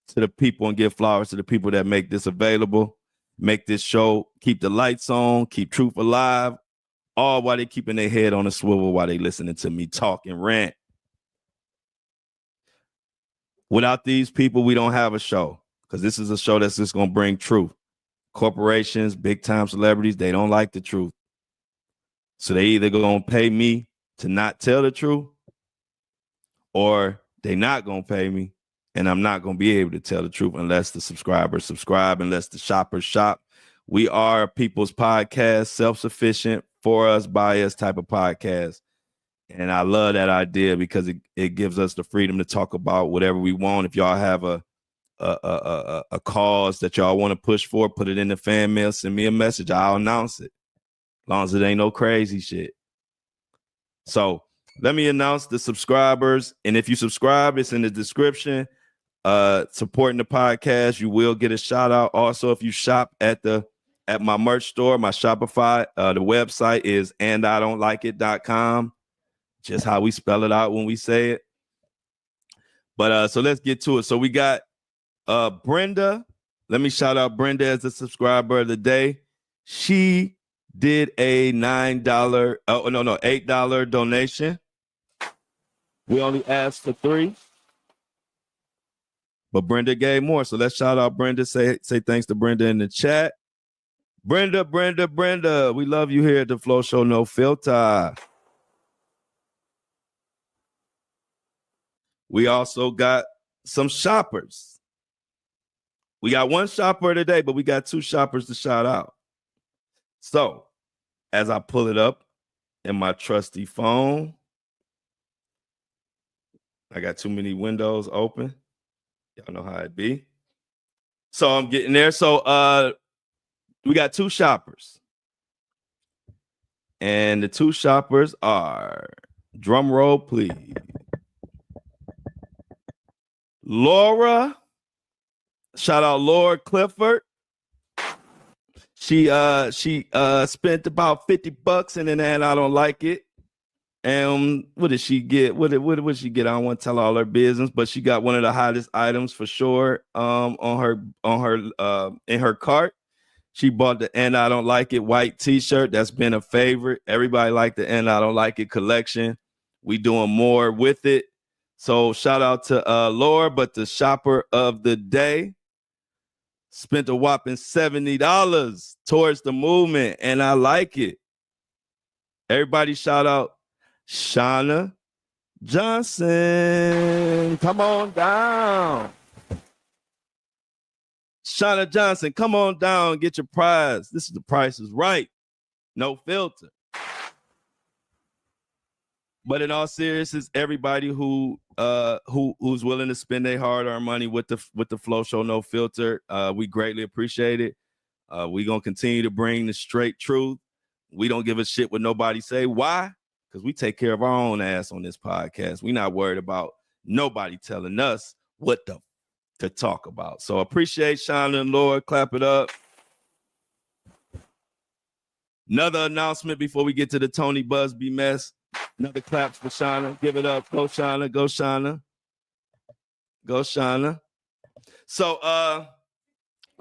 to the people and give flowers to the people that make this available, make this show, keep the lights on, keep truth alive, all while they keeping their head on a swivel while they listening to me talk and rant. Without these people, we don't have a show, because this is a show that's just going to bring truth. Corporations, big time celebrities, they don't like the truth. So they either going to pay me to not tell the truth, or they not going to pay me, and I'm not going to be able to tell the truth unless the subscribers subscribe, unless the shoppers shop. We are a people's podcast, self-sufficient, for us, by us type of podcast. And I love that idea, because it gives us the freedom to talk about whatever we want. If y'all have a cause that y'all want to push for, put it in the fan mail, send me a message. I'll announce it, as long as it ain't no crazy shit. So let me announce the subscribers. And if you subscribe, it's in the description. Supporting the podcast, you will get a shout out. Also, if you shop at my merch store, my Shopify, the website is andidon'tlikeit.com. Just how we spell it out when we say it. But so let's get to it. So we got Brenda. Let me shout out Brenda as the subscriber of the day. She did a $8 donation. We only asked for 3, but Brenda gave more. So let's shout out Brenda. Say thanks to Brenda in the chat. Brenda, we love you here at the Flow Show No Filter. We also got some shoppers. We got one shopper today, but we got 2 shoppers to shout out. So as I pull it up in my trusty phone, I got too many windows open. Y'all know how it be. So I'm getting there. So we got 2 shoppers. And the 2 shoppers are, drum roll, please. Laura, shout out Laura Clifford. She spent about $50 in an And I Don't Like It. And what did she get? What did she get? I don't want to tell all her business, but she got one of the hottest items for sure on her in her cart. She bought the And I Don't Like It white t-shirt. That's been a favorite. Everybody liked the And I Don't Like It collection. We doing more with it. So shout out to Laura, but the shopper of the day spent a whopping $70 towards the movement, and I like it. Everybody shout out Shauna Johnson. Come on down. Shauna Johnson, come on down and get your prize. This is The Price is Right. No filter. But in all seriousness, everybody who's willing to spend their hard-earned money with the Flow Show No Filter, we greatly appreciate it. We're gonna continue to bring the straight truth. We don't give a shit what nobody say. Why? Because we take care of our own ass on this podcast. We're not worried about nobody telling us what to talk about. So appreciate Shauna and Laura. Clap it up. Another announcement before we get to the Tony Busby mess. Another claps for Shauna. Give it up. Go Shauna. Go Shauna. Go Shauna. So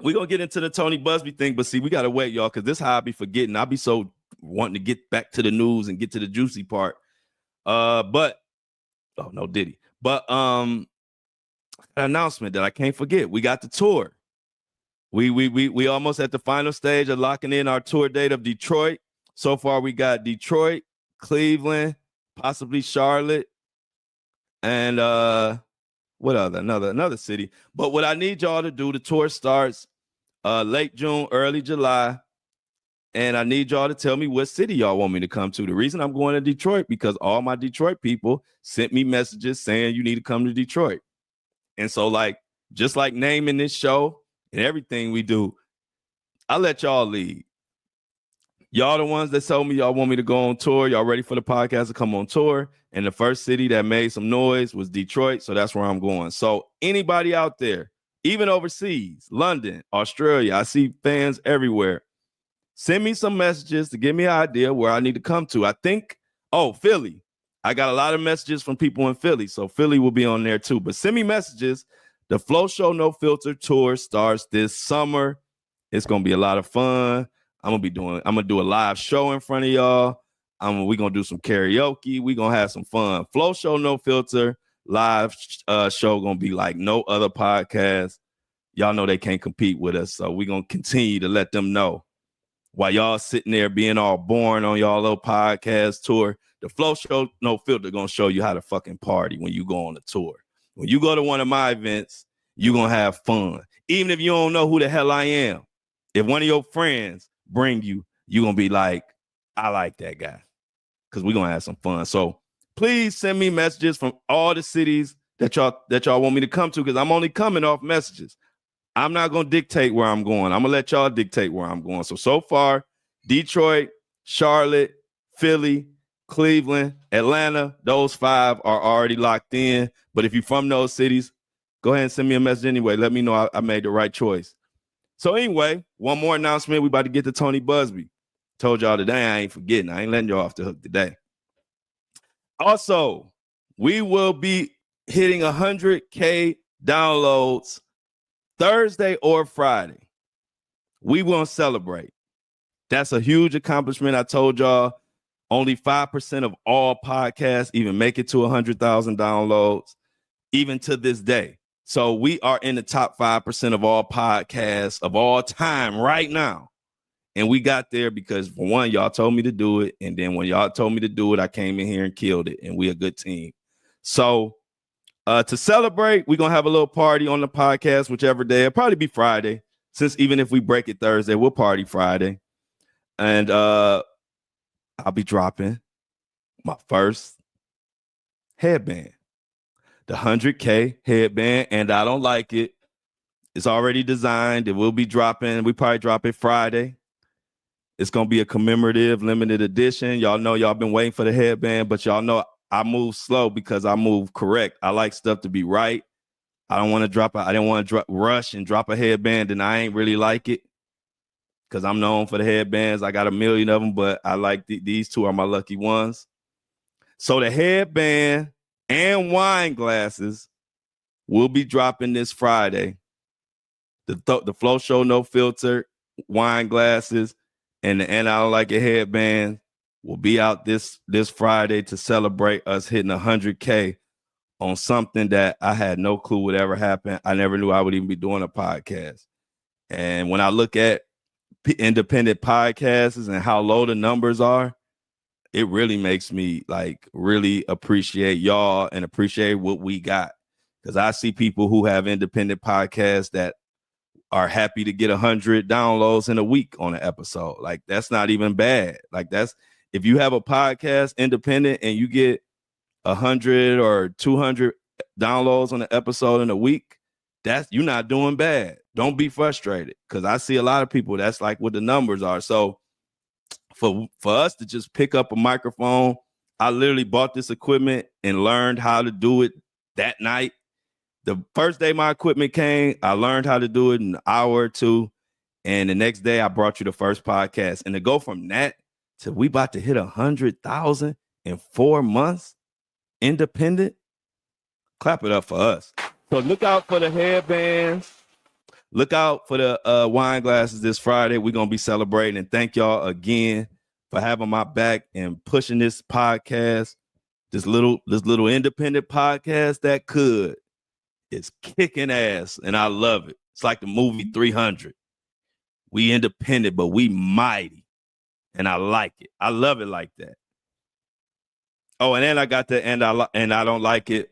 we're gonna get into the Tony Busby thing, but see, we gotta wait, y'all, because this is how I be forgetting. I be so wanting to get back to the news and get to the juicy part. But oh no, Diddy. But an announcement that I can't forget. We got the tour. We almost at the final stage of locking in our tour date of Detroit. So far, we got Detroit, Cleveland, possibly Charlotte, and what other? Another city. But what I need y'all to do, the tour starts late June, early July. And I need y'all to tell me what city y'all want me to come to. The reason I'm going to Detroit, because all my Detroit people sent me messages saying you need to come to Detroit. And so, like, just like naming this show and everything we do, I let y'all lead. Y'all the ones that told me y'all want me to go on tour. Y'all ready for the podcast to come on tour. And the first city that made some noise was Detroit. So that's where I'm going. So anybody out there, even overseas, London, Australia, I see fans everywhere. Send me some messages to give me an idea where I need to come to. I think, Philly. I got a lot of messages from people in Philly. So Philly will be on there too. But send me messages. The Flow Show No Filter tour starts this summer. It's going to be a lot of fun. I'm going to do a live show in front of y'all. We're going to do some karaoke. We're going to have some fun. Flow Show No Filter live show going to be like no other podcast. Y'all know they can't compete with us. So we're going to continue to let them know. While y'all sitting there being all boring on y'all little podcast tour, the Flow Show No Filter going to show you how to fucking party when you go on a tour. When you go to one of my events, you're going to have fun. Even if you don't know who the hell I am. If one of your friends bring you, you're going to be like, I like that guy. Because we're going to have some fun. So please send me messages from all the cities that y'all want me to come to, because I'm only coming off messages. I'm not going to dictate where I'm going. I'm going to let y'all dictate where I'm going. So far, Detroit, Charlotte, Philly, Cleveland, Atlanta, those 5 are already locked in. But if you're from those cities, go ahead and send me a message anyway. Let me know I made the right choice. So anyway, one more announcement. We about to get to Tony Busby. Told y'all today, I ain't forgetting. I ain't letting y'all off the hook today. Also, we will be hitting 100K downloads Thursday or Friday. We won't celebrate. That's a huge accomplishment. I told y'all only 5% of all podcasts even make it to 100,000 downloads, even to this day. So we are in the top 5% of all podcasts of all time right now. And we got there because, for one, y'all told me to do it. And then when y'all told me to do it, I came in here and killed it. And we a good team. So to celebrate, we're going to have a little party on the podcast, whichever day. It'll probably be Friday, since even if we break it Thursday, we'll party Friday. And I'll be dropping my first headband, the 100K headband, and I don't like it. It's already designed. It will be dropping. We probably drop it Friday. It's going to be a commemorative limited edition. Y'all know y'all been waiting for the headband, but y'all know I move slow because I move correct. I like stuff to be right. I don't want to I didn't want to rush and drop a headband and I ain't really like it because I'm known for the headbands. I got a million of them, but I like these 2 are my lucky ones. So the headband and wine glasses will be dropping this Friday. The Flow Show No Filter wine glasses and the And I Don't Like It headband will be out this Friday to celebrate us hitting 100K on something that I had no clue would ever happen. I never knew I would even be doing a podcast. And when I look at independent podcasts and how low the numbers are, it really makes me like really appreciate y'all and appreciate what we got. Because I see people who have independent podcasts that are happy to get 100 downloads in a week on an episode. Like, that's not even bad. Like, that's, if you have a podcast independent and you get 100 or 200 downloads on an episode in a week, that's, you're not doing bad. Don't be frustrated, because I see a lot of people that's like what the numbers are. So for us to just pick up a microphone, I literally bought this equipment and learned how to do it that night. The first day my equipment came, I learned how to do it in an hour or 2. And the next day I brought you the first podcast. And to go from that to we about to hit 100,000 in 4 months, independent, clap it up for us. So look out for the headbands. Look out for the wine glasses this Friday. We're going to be celebrating. And thank y'all again for having my back and pushing this podcast, this little independent podcast that could. It's kicking ass, and I love it. It's like the movie 300. We independent, but we mighty, and I like it. I love it like that. Oh, and then I got the and I don't like it.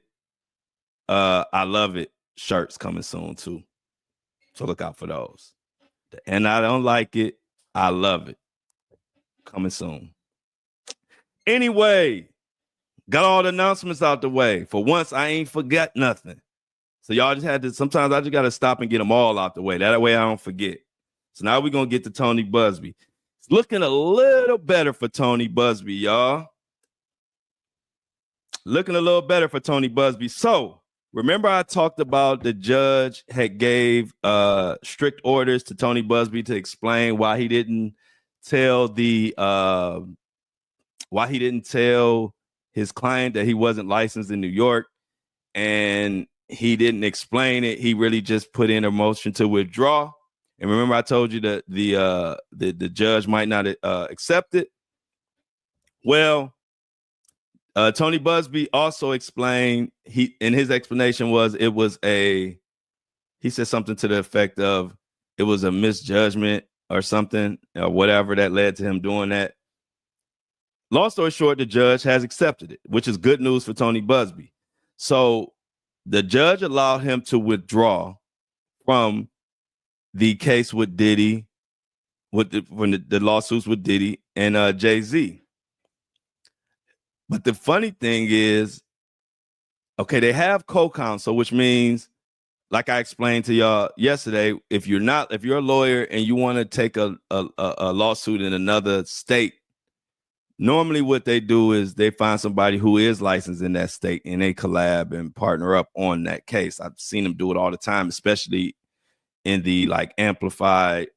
I love it. Shirts coming soon too, so look out for those. And I don't like it. I love it. Coming soon. Anyway, got all the announcements out the way. For once, I ain't forgot nothing. So y'all just had to, sometimes I just got to stop and get them all out the way. That way I don't forget. So now we're going to get to Tony Busby. It's looking a little better for Tony Busby, y'all. Looking a little better for Tony Busby. So remember I talked about the judge had gave strict orders to Tony Busby to explain why he didn't tell his client that he wasn't licensed in New York, and he didn't explain it. He really just put in a motion to withdraw. And remember I told you that the judge might not accept it. Well, Tony Busby also explained, his explanation was he said something to the effect of it was a misjudgment or something or whatever that led to him doing that. Long story short, the judge has accepted it, which is good news for Tony Busby. So the judge allowed him to withdraw from the case with Diddy, with the lawsuits with Diddy and Jay-Z. But the funny thing is, okay, they have co-counsel, which means, like I explained to y'all yesterday, if you're a lawyer and you want to take a lawsuit in another state, normally what they do is they find somebody who is licensed in that state and they collab and partner up on that case. I've seen them do it all the time, especially in the like amplified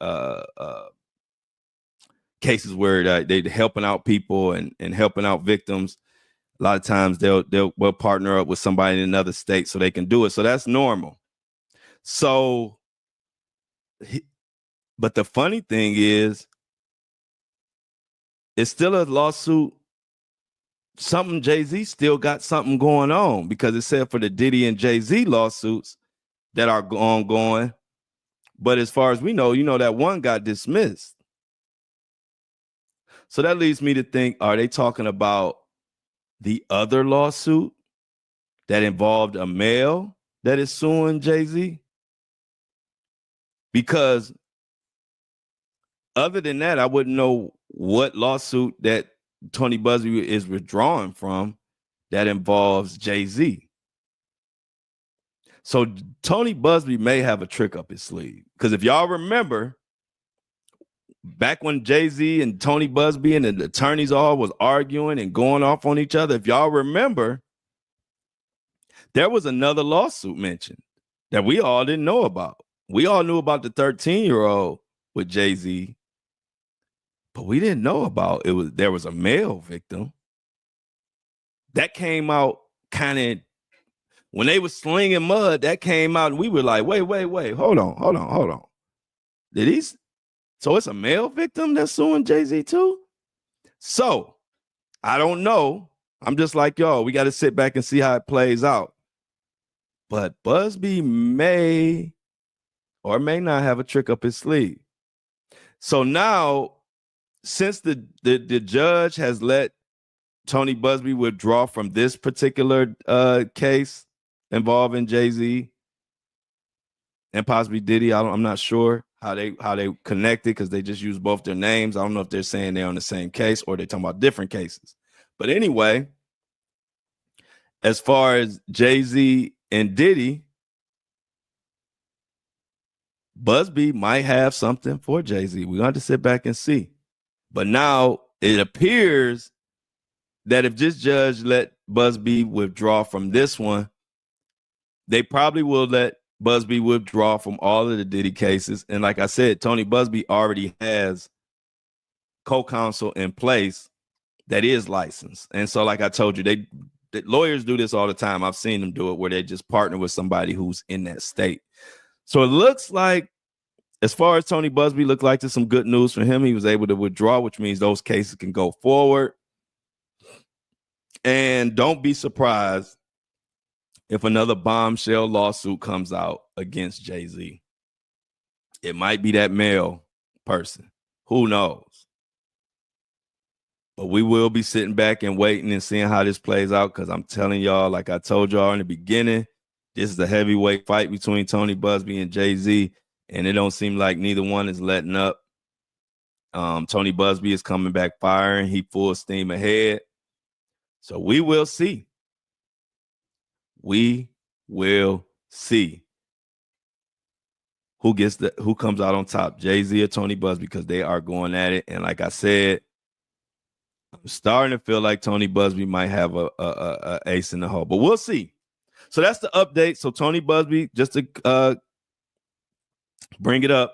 cases where they're helping out people and helping out victims. A lot of times they'll partner up with somebody in another state so they can do it. So that's normal. So, but the funny thing is, it's still a lawsuit. Jay-Z still got something going on, because it said for the Diddy and Jay-Z lawsuits that are ongoing. But as far as we know, that one got dismissed. So that leads me to think, are they talking about the other lawsuit that involved a male that is suing Jay-Z? Because other than that, I wouldn't know what lawsuit that Tony Busby is withdrawing from that involves Jay-Z. So Tony Busby may have a trick up his sleeve. Because if y'all remember, back when Jay-Z and Tony Busby and the attorneys all was arguing and going off on each other, if y'all remember, there was another lawsuit mentioned that we all didn't know about. We all knew about the 13-year-old with Jay-Z, but we didn't know about there was a male victim. That came out kind of when they was slinging mud. That came out and we were like, wait, hold on. So it's a male victim that's suing Jay-Z too? So I don't know. I'm just like y'all. We got to sit back and see how it plays out. But Busby may or may not have a trick up his sleeve. So now, since the judge has let Tony Busby withdraw from this particular case involving Jay-Z and possibly Diddy, I'm not sure how they connected, because they just use both their names. I don't know if they're saying they're on the same case or they're talking about different cases. But anyway, as far as Jay-Z and Diddy, Busby might have something for Jay-Z. We're going to have to sit back and see. But now it appears that if this judge let Busby withdraw from this one, they probably will let Busby withdraw from all of the Diddy cases. And like I said, Tony Busby already has co-counsel in place that is licensed. And so like I told you, the lawyers do this all the time. I've seen them do it where they just partner with somebody who's in that state. So it looks like, as far as Tony Busby, looked like there's some good news for him. He was able to withdraw, which means those cases can go forward. And don't be surprised if another bombshell lawsuit comes out against Jay-Z. It might be that male person. Who knows? But we will be sitting back and waiting and seeing how this plays out, because I'm telling y'all, like I told y'all in the beginning, this is a heavyweight fight between Tony Busby and Jay-Z, and it don't seem like neither one is letting up. Tony Busby is coming back firing. He full steam ahead. So we will see. We will see who comes out on top, Jay-Z or Tony Busby, because they are going at it. And like I said, I'm starting to feel like Tony Busby might have a ace in the hole, but we'll see. So that's the update. So Tony Busby, just to bring it up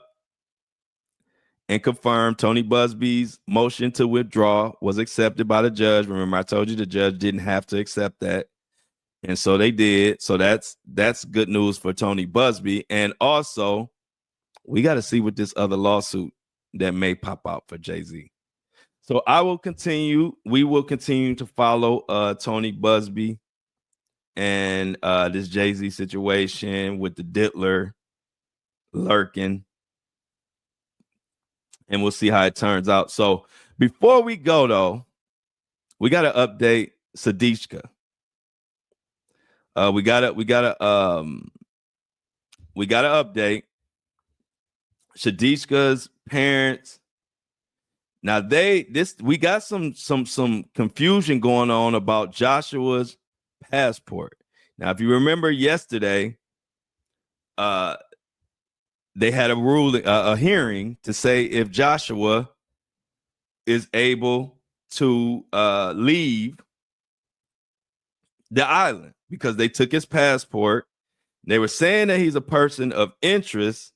and confirm, Tony Busby's motion to withdraw was accepted by the judge. Remember, I told you the judge didn't have to accept that. And so they did. So that's good news for Tony Busby. And also, we got to see what this other lawsuit that may pop out for Jay-Z. So we will continue to follow Tony Busby and this Jay-Z situation with the diddler lurking. And we'll see how it turns out. So before we go, though, we got to update Sadishka. We gotta update Shadishka's parents. Now we got some confusion going on about Joshua's passport. Now, if you remember yesterday, they had a hearing to say if Joshua is able to leave the island, because they took his passport. They were saying that he's a person of interest,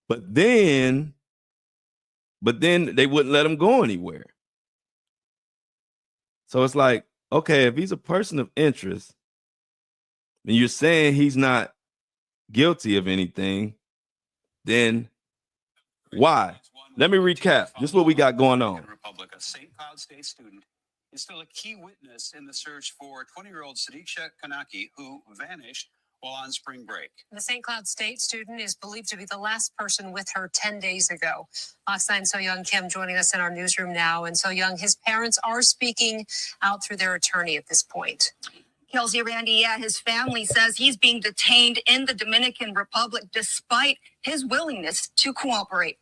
but then they wouldn't let him go anywhere. So it's like, okay, if he's a person of interest, and you're saying he's not guilty of anything, then why? Let me recap. This is what we got going on. Republic, a St. Cloud State student, is still a key witness in the search for 20-year-old Sadiqa Kanaki, who vanished while on spring break. The St. Cloud State student is believed to be the last person with her 10 days ago. Fox 9's So-Young Kim joining us in our newsroom now. And So-Young, his parents are speaking out through their attorney at this point. Kelsey, Randy, his family says he's being detained in the Dominican Republic despite his willingness to cooperate.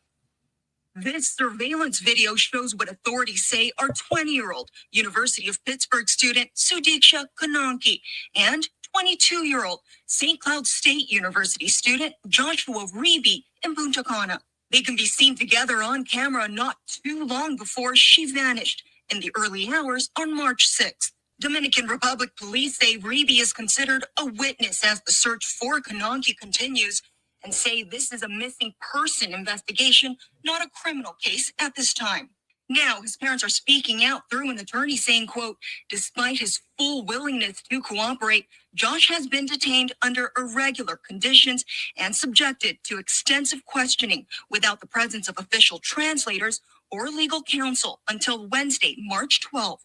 This surveillance video shows what authorities say are 20-year-old University of Pittsburgh student Sadiqa Kanaki and 22-year-old St. Cloud State University student Joshua Reeby in Punta Cana. They can be seen together on camera not too long before she vanished in the early hours on March 6th. Dominican Republic police say Reeby is considered a witness as the search for Kanaki continues, and say this is a missing person investigation, not a criminal case at this time. Now, his parents are speaking out through an attorney saying, quote, despite his full willingness to cooperate, Josh has been detained under irregular conditions and subjected to extensive questioning without the presence of official translators or legal counsel until Wednesday, March 12th.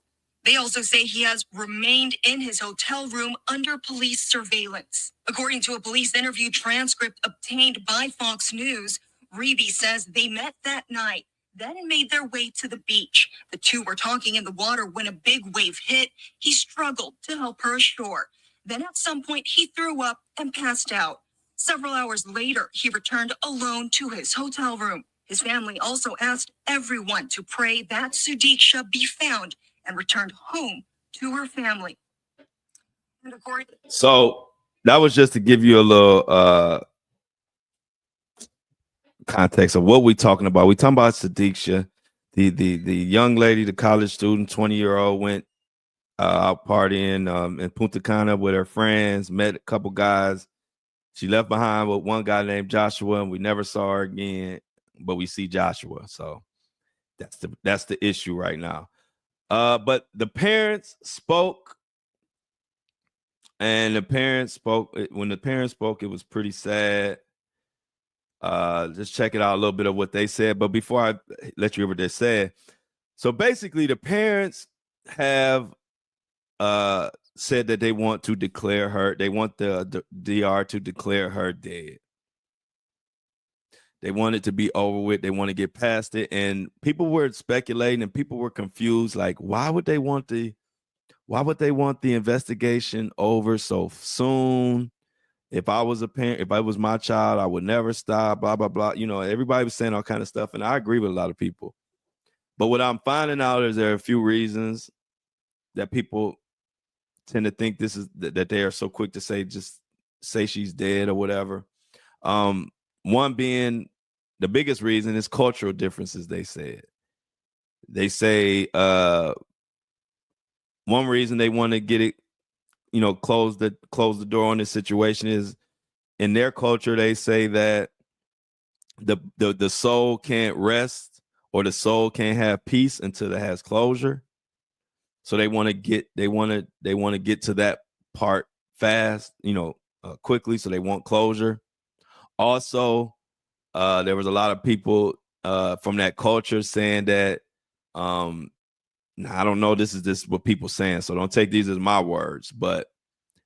They also say he has remained in his hotel room under police surveillance. According to a police interview transcript obtained by Fox News, Reeby says they met that night, then made their way to the beach. The two were talking in the water when a big wave hit. He struggled to help her ashore. Then at some point, he threw up and passed out. Several hours later, he returned alone to his hotel room. His family also asked everyone to pray that Sadiqa be found and returned home to her family. So that was just to give you a little context of what we're talking about. We're talking about Sadiqa, the young lady, the college student, 20-year-old, went out partying in Punta Cana with her friends, met a couple guys. She left behind with one guy named Joshua, and we never saw her again, but we see Joshua. So that's the issue right now. But the parents spoke, and when the parents spoke, it was pretty sad. Just check it out, a little bit of what they said. But before I let you hear what they said, so basically the parents have said that they want to declare her, they want the DR to declare her dead. They want it to be over with. They want to get past it. And people were speculating and people were confused. Like, why would they want the investigation over so soon? If I was a parent, if I was my child, I would never stop, blah, blah, blah. You know, everybody was saying all kind of stuff. And I agree with a lot of people. But what I'm finding out is there are a few reasons that people tend to think this is that they are so quick to say, just say she's dead or whatever. One being the biggest reason is cultural differences, they said. They say one reason they want to get it, you know, close the door on this situation is in their culture, they say that the soul can't rest or the soul can't have peace until it has closure. So they want to get to that part fast, you know, quickly. So they want closure. Also, there was a lot of people from that culture saying that I don't know, this is what people saying, so don't take these as my words, but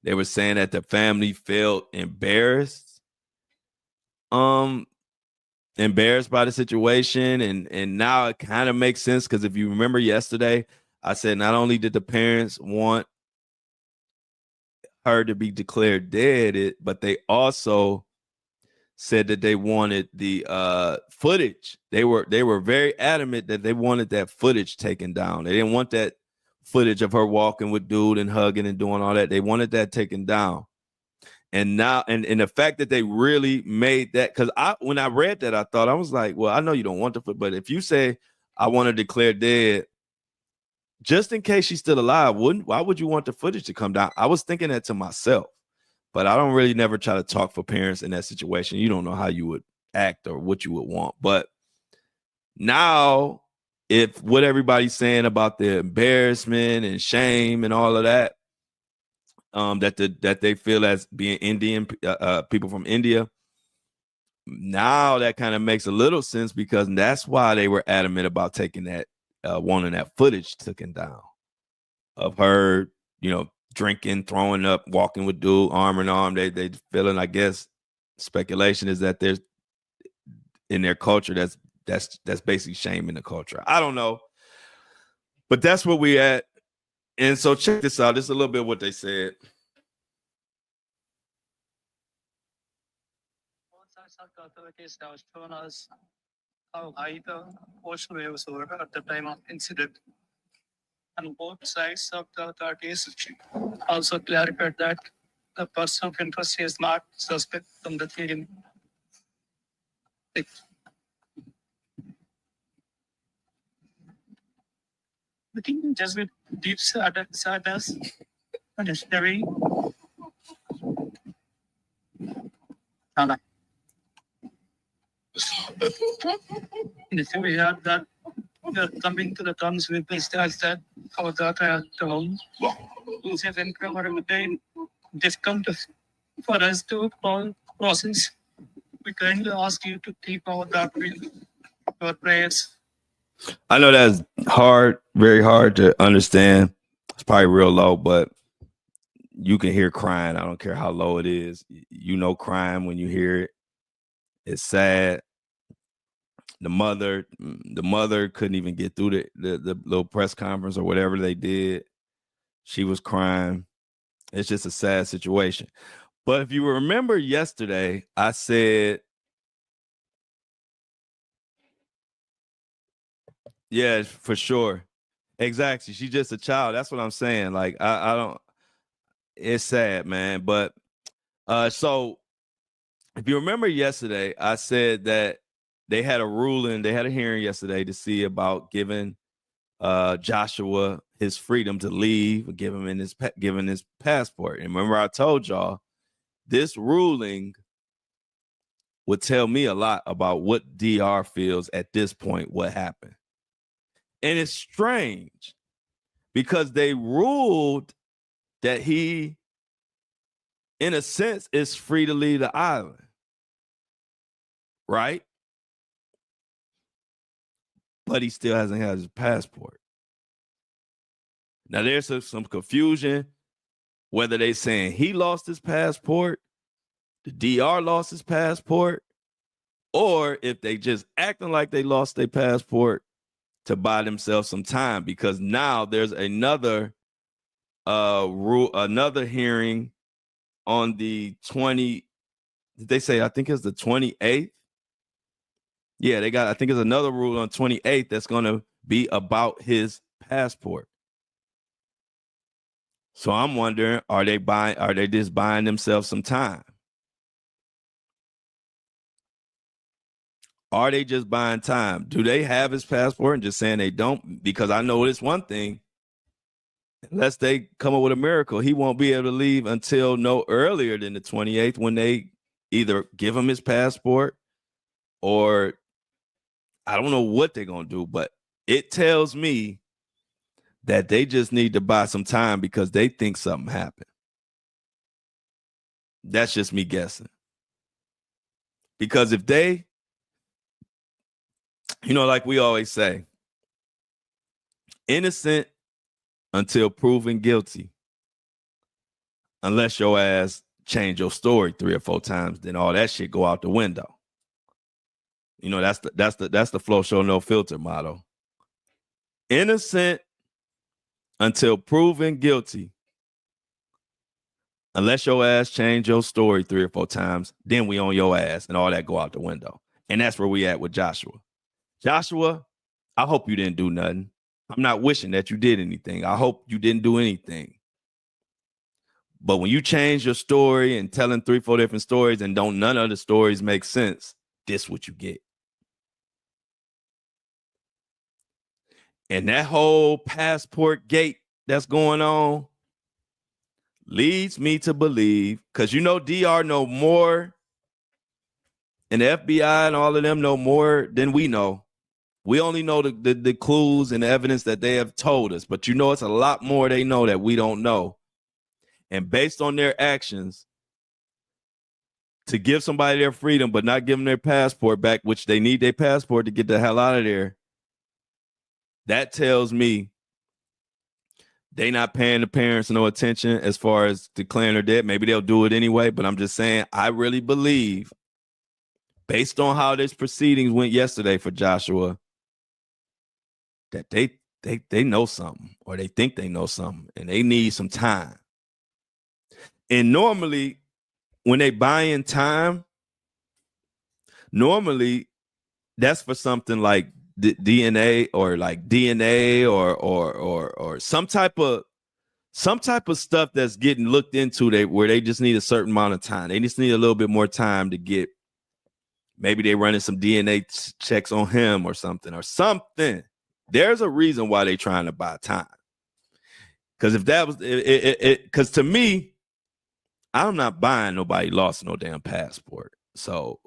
they were saying that the family felt embarrassed by the situation, and now it kind of makes sense, because if you remember yesterday, I said not only did the parents want her to be declared dead, but they also said that they wanted the footage. They were very adamant that they wanted that footage taken down. They didn't want that footage of her walking with dude and hugging and doing all that. They wanted that taken down. And now, and the fact that they really made that, because when I read that, I thought, I was like, well, I know you don't want the footage, but if you say I want to declare dead, just in case she's still alive, why would you want the footage to come down? I was thinking that to myself. But I don't really never try to talk for parents in that situation. You don't know how you would act or what you would want. But now, if what everybody's saying about the embarrassment and shame and all of that, that they feel as being Indian people from India, now that kind of makes a little sense, because that's why they were adamant about taking that, wanting that footage taken down of her, you know, drinking, throwing up, walking with dude arm in arm. They feeling, I guess, speculation is that there's in their culture that's basically shaming the culture. I don't know, but that's where we at. And so check this out. This is a little bit what they said. Authorities have shown us how high the ocean waves were at the time of incident, and both sides of the authorities also clarified that the person of interest is not suspect from the killing. The king just with deep sadness and history. We heard that we are coming to the terms with the stars that our daughter at home. It's an incredible day. Difficult for us to process. We kindly ask you to keep our daughter in your prayers. I know that's hard, very hard to understand. It's probably real low, but you can hear crying. I don't care how low it is. You know, crying when you hear it. It's sad. The mother couldn't even get through the little press conference or whatever they did. She was crying. It's just a sad situation. But if you remember yesterday, I said, yeah, for sure. Exactly. She's just a child. That's what I'm saying. Like, I don't, it's sad, man. But so if you remember yesterday, I said that they had a ruling, they had a hearing yesterday to see about giving Joshua his freedom to leave, giving his passport. And remember, I told y'all this ruling would tell me a lot about what DR feels at this point, what happened. And it's strange because they ruled that he, in a sense, is free to leave the island, right? But he still hasn't had his passport. Now, there's some confusion whether they saying he lost his passport, the DR lost his passport, or if they just acting like they lost their passport to buy themselves some time, because now there's another another hearing on the 20. Did they say? I think it's the 28th. Yeah, they got. I think it's another rule on 28th that's going to be about his passport. So I'm wondering, are they just buying themselves some time? Are they just buying time? Do they have his passport and just saying they don't? Because I know this one thing. Unless they come up with a miracle, he won't be able to leave until no earlier than the 28th when they either give him his passport or I don't know what they're going to do, but it tells me that they just need to buy some time because they think something happened. That's just me guessing. Because if they, like we always say, innocent until proven guilty, unless your ass change your story 3 or 4 times, then all that shit go out the window. That's the Flow Show No Filter motto. Innocent until proven guilty, unless your ass change your story 3 or 4 times, then we on your ass and all that go out the window. And that's where we at with Joshua. Joshua, I hope you didn't do nothing. I'm not wishing that you did anything. I hope you didn't do anything. But when you change your story and telling 3, 4 different stories and none of the stories make sense, this what you get. And that whole passport gate that's going on leads me to believe, because DR know more, and the FBI and all of them know more than we know. We only know the clues and the evidence that they have told us, but it's a lot more they know that we don't know. And based on their actions, to give somebody their freedom but not give them their passport back, which they need their passport to get the hell out of there, that tells me they not paying the parents no attention as far as declaring their debt. Maybe they'll do it anyway, but I'm just saying, I really believe, based on how this proceedings went yesterday for Joshua, that they know something, or they think they know something, and they need some time. And normally, when they buy in time, normally that's for something like DNA or some type of stuff that's getting looked into where they just need a certain amount of time. They just need a little bit more time to get, maybe they running some DNA checks on him or something. There's a reason why they trying to buy time. Because if that was it, because to me, I'm not buying nobody lost no damn passport. So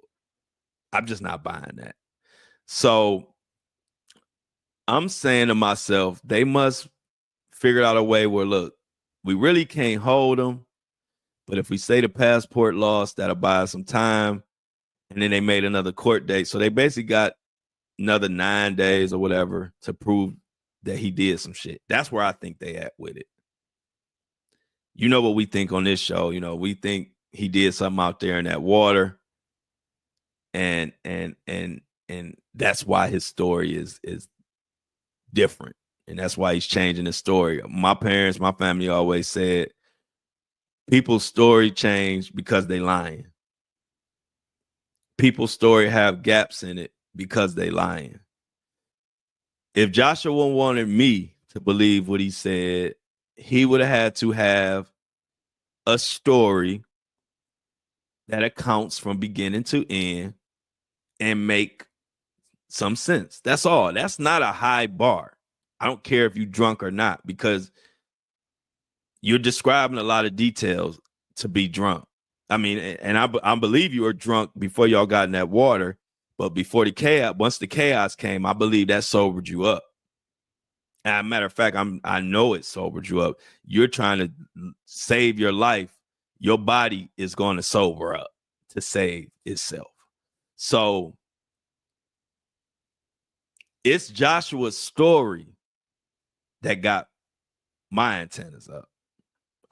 I'm just not buying that. So I'm saying to myself, they must figure out a way where, look, we really can't hold them, but if we say the passport lost, that'll buy us some time. And then they made another court date. So they basically got another 9 days or whatever to prove that he did some shit. That's where I think they at with it. You know what we think on this show. We think he did something out there in that water. And that's why his story is different. And that's why he's changing his story. My parents, my family always said people's story change because they lying. People's story have gaps in it because they lying. If Joshua wanted me to believe what he said, he would have had to have a story that accounts from beginning to end and make some sense. That's all. That's not a high bar. I don't care if you're drunk or not, because you're describing a lot of details to be drunk. I mean, and I believe you were drunk before y'all got in that water, but before the chaos, once the chaos came, I believe that sobered you up. As a matter of fact, I know it sobered you up. You're trying to save your life. Your body is going to sober up to save itself. So it's Joshua's story that got my antennas up.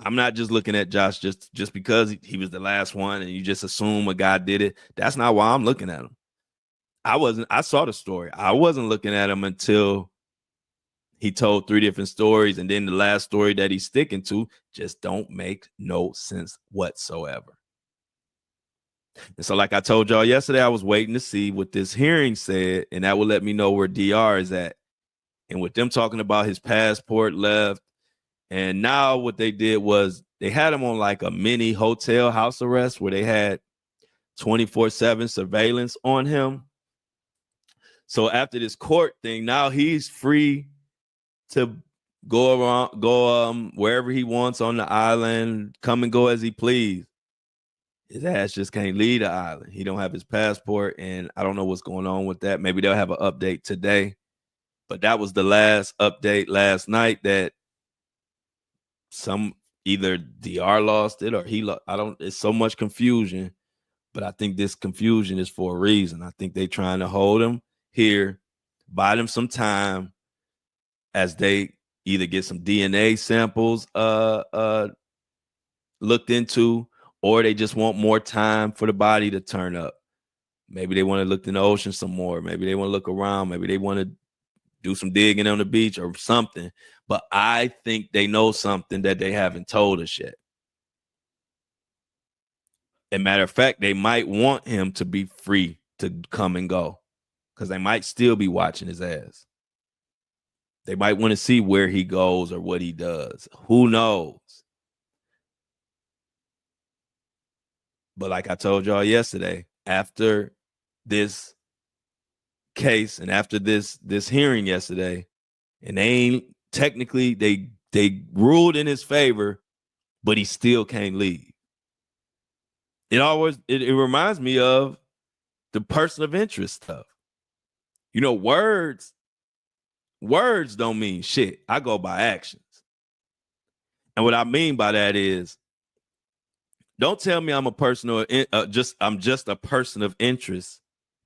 I'm not just looking at Josh just because he was the last one and you just assume a guy did it. That's not why I'm looking at him. I saw the story. I wasn't looking at him until he told 3 different stories, and then the last story that he's sticking to just don't make no sense whatsoever. And so, like I told y'all yesterday, I was waiting to see what this hearing said, and that would let me know where DR is at. And with them talking about his passport left, and now what they did was they had him on like a mini hotel house arrest where they had 24/7 surveillance on him. So after this court thing, now he's free to go around, go wherever he wants on the island, come and go as he please. His ass just can't leave the island. He don't have his passport, and I don't know what's going on with that. Maybe they'll have an update today. But that was the last update last night, that either DR lost it or he lost. It's so much confusion, but I think this confusion is for a reason. I think they're trying to hold him here, buy them some time as they either get some DNA samples looked into, or they just want more time for the body to turn up. Maybe they want to look in the ocean some more. Maybe they want to look around. Maybe they want to do some digging on the beach or something. But I think they know something that they haven't told us yet. As a matter of fact, they might want him to be free to come and go, because they might still be watching his ass. They might want to see where he goes or what he does. Who knows? But like I told y'all yesterday, after this case and after this hearing yesterday, and they ruled in his favor, but he still can't leave. It reminds me of the person of interest stuff. You know, words don't mean shit. I go by actions. And what I mean by that is, don't tell me I'm a person I'm just a person of interest,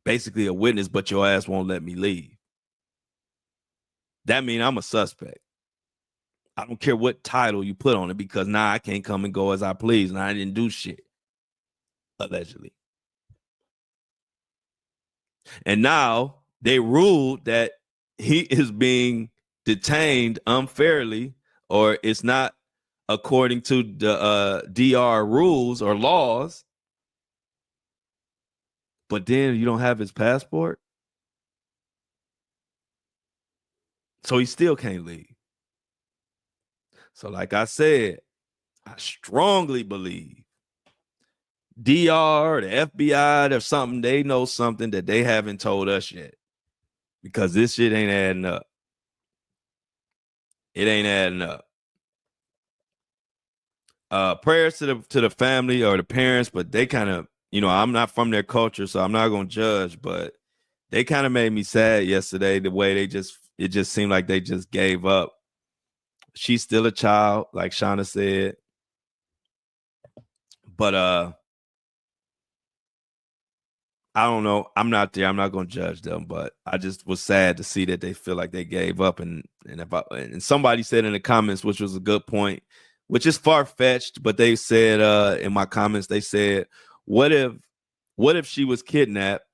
basically a witness, but your ass won't let me leave. That means I'm a suspect. I don't care what title you put on it, because now I can't come and go as I please, and I didn't do shit, allegedly. And now they ruled that he is being detained unfairly, or it's not according to the DR rules or laws. But then you don't have his passport, so he still can't leave. So like I said, I strongly believe DR, the FBI, or something, they know something that they haven't told us yet, because this shit ain't adding up. It ain't adding up. Prayers to the family or the parents, but they kind of, I'm not from their culture, so I'm not gonna judge, but they kind of made me sad yesterday, the way it just seemed like they just gave up. She's still a child, like Shauna said, but I don't know. I'm not there. I'm not gonna judge them, but I just was sad to see that they feel like they gave up. And somebody said in the comments, which was a good point, which is far-fetched, but they said in my comments, they said, what if she was kidnapped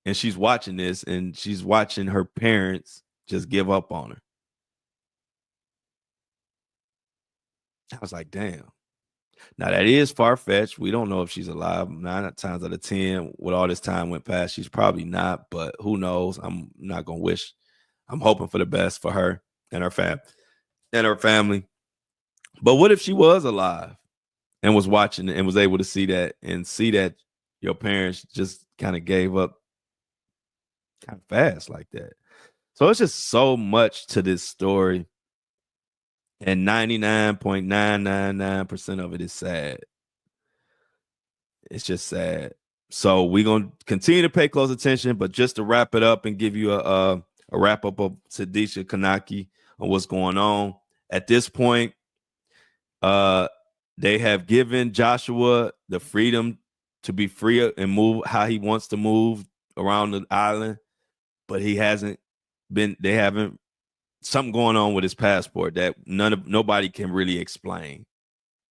and she's watching this and she's watching her parents just give up on her? I was like, damn. Now that is far-fetched. We don't know if she's alive. 9 times out of 10, with all this time went past, she's probably not, but who knows? I'm not gonna wish. I'm hoping for the best for her and her family. But what if she was alive and was watching and was able to see that your parents just kind of gave up kind of fast like that? So it's just so much to this story. And 99.999% of it is sad. It's just sad. So we're going to continue to pay close attention, but just to wrap it up and give you a wrap up of Sadisha Kanaki on what's going on. At this point, they have given Joshua the freedom to be free and move how he wants to move around the island, but they haven't something going on with his passport that nobody can really explain,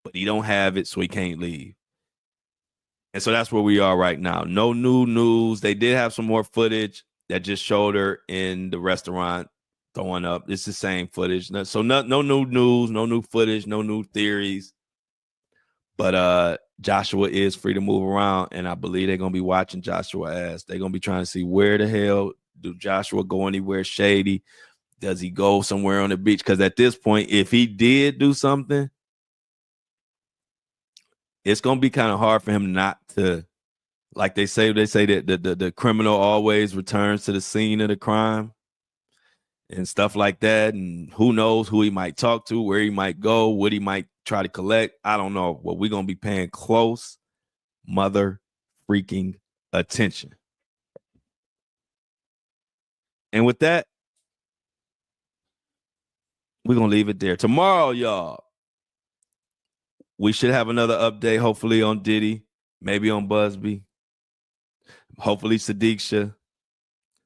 but he don't have it, so he can't leave. And so that's where we are right now. No new news. They did have some more footage that just showed her in the restaurant throwing up. It's the same footage. So no new news, no new footage, no new theories. But Joshua is free to move around, and I believe they're gonna be watching Joshua ass. They're gonna be trying to see where the hell do Joshua go anywhere shady. Does he go somewhere on the beach? Because at this point, if he did do something, it's gonna be kind of hard for him not to, like they say that the criminal always returns to the scene of the crime and stuff like that. And who knows who he might talk to, where he might go, what he might try to collect. I don't know. But we're gonna be paying close mother freaking attention. And with that, we're gonna leave it there. Tomorrow, y'all, we should have another update, hopefully on Diddy, maybe on Busby, hopefully Sadiq,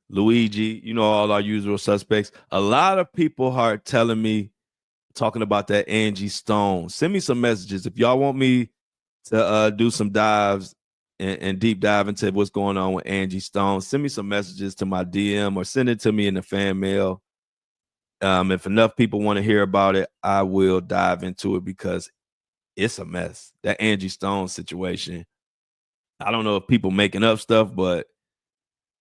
Luigi, you know, all our usual suspects. A lot of people are telling me, talking about that Angie Stone. Send me some messages if y'all want me to do some dives and deep dive into what's going on with Angie Stone. Send me some messages to my DM or send it to me in the fan mail. If enough people want to hear about it, I will dive into it because it's a mess. That Angie Stone situation. I don't know if people making up stuff, but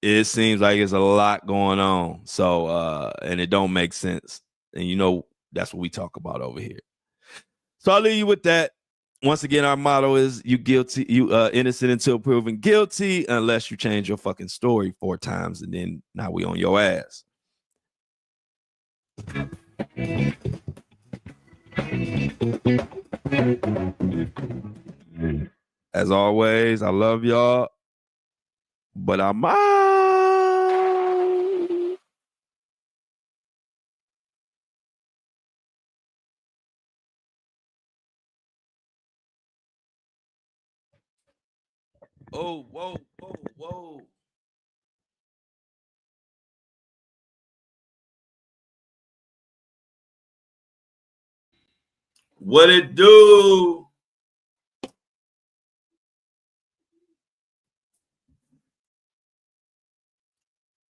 it seems like it's a lot going on. So, and it don't make sense. And you know, that's what we talk about over here. So I'll leave you with that. Once again, our motto is you innocent until proven guilty, unless you change your fucking story 4 times, and then now we on your ass. As always, I love y'all, but I'm out. Oh, whoa, whoa, whoa. What it do?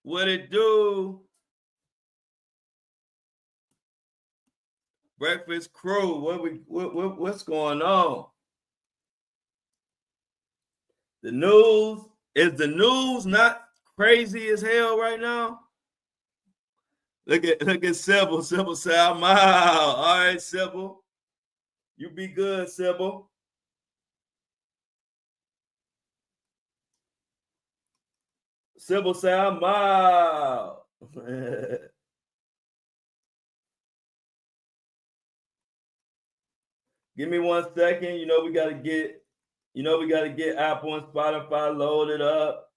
What it do? Breakfast crew. What's going on? The news, is the news not crazy as hell right now? Look at Sybil. Sybil say, I'm out. All right, Sybil. You be good, Sybil. Sybil say, I'm out. Give me 1 second. You know we gotta get Apple and Spotify loaded up.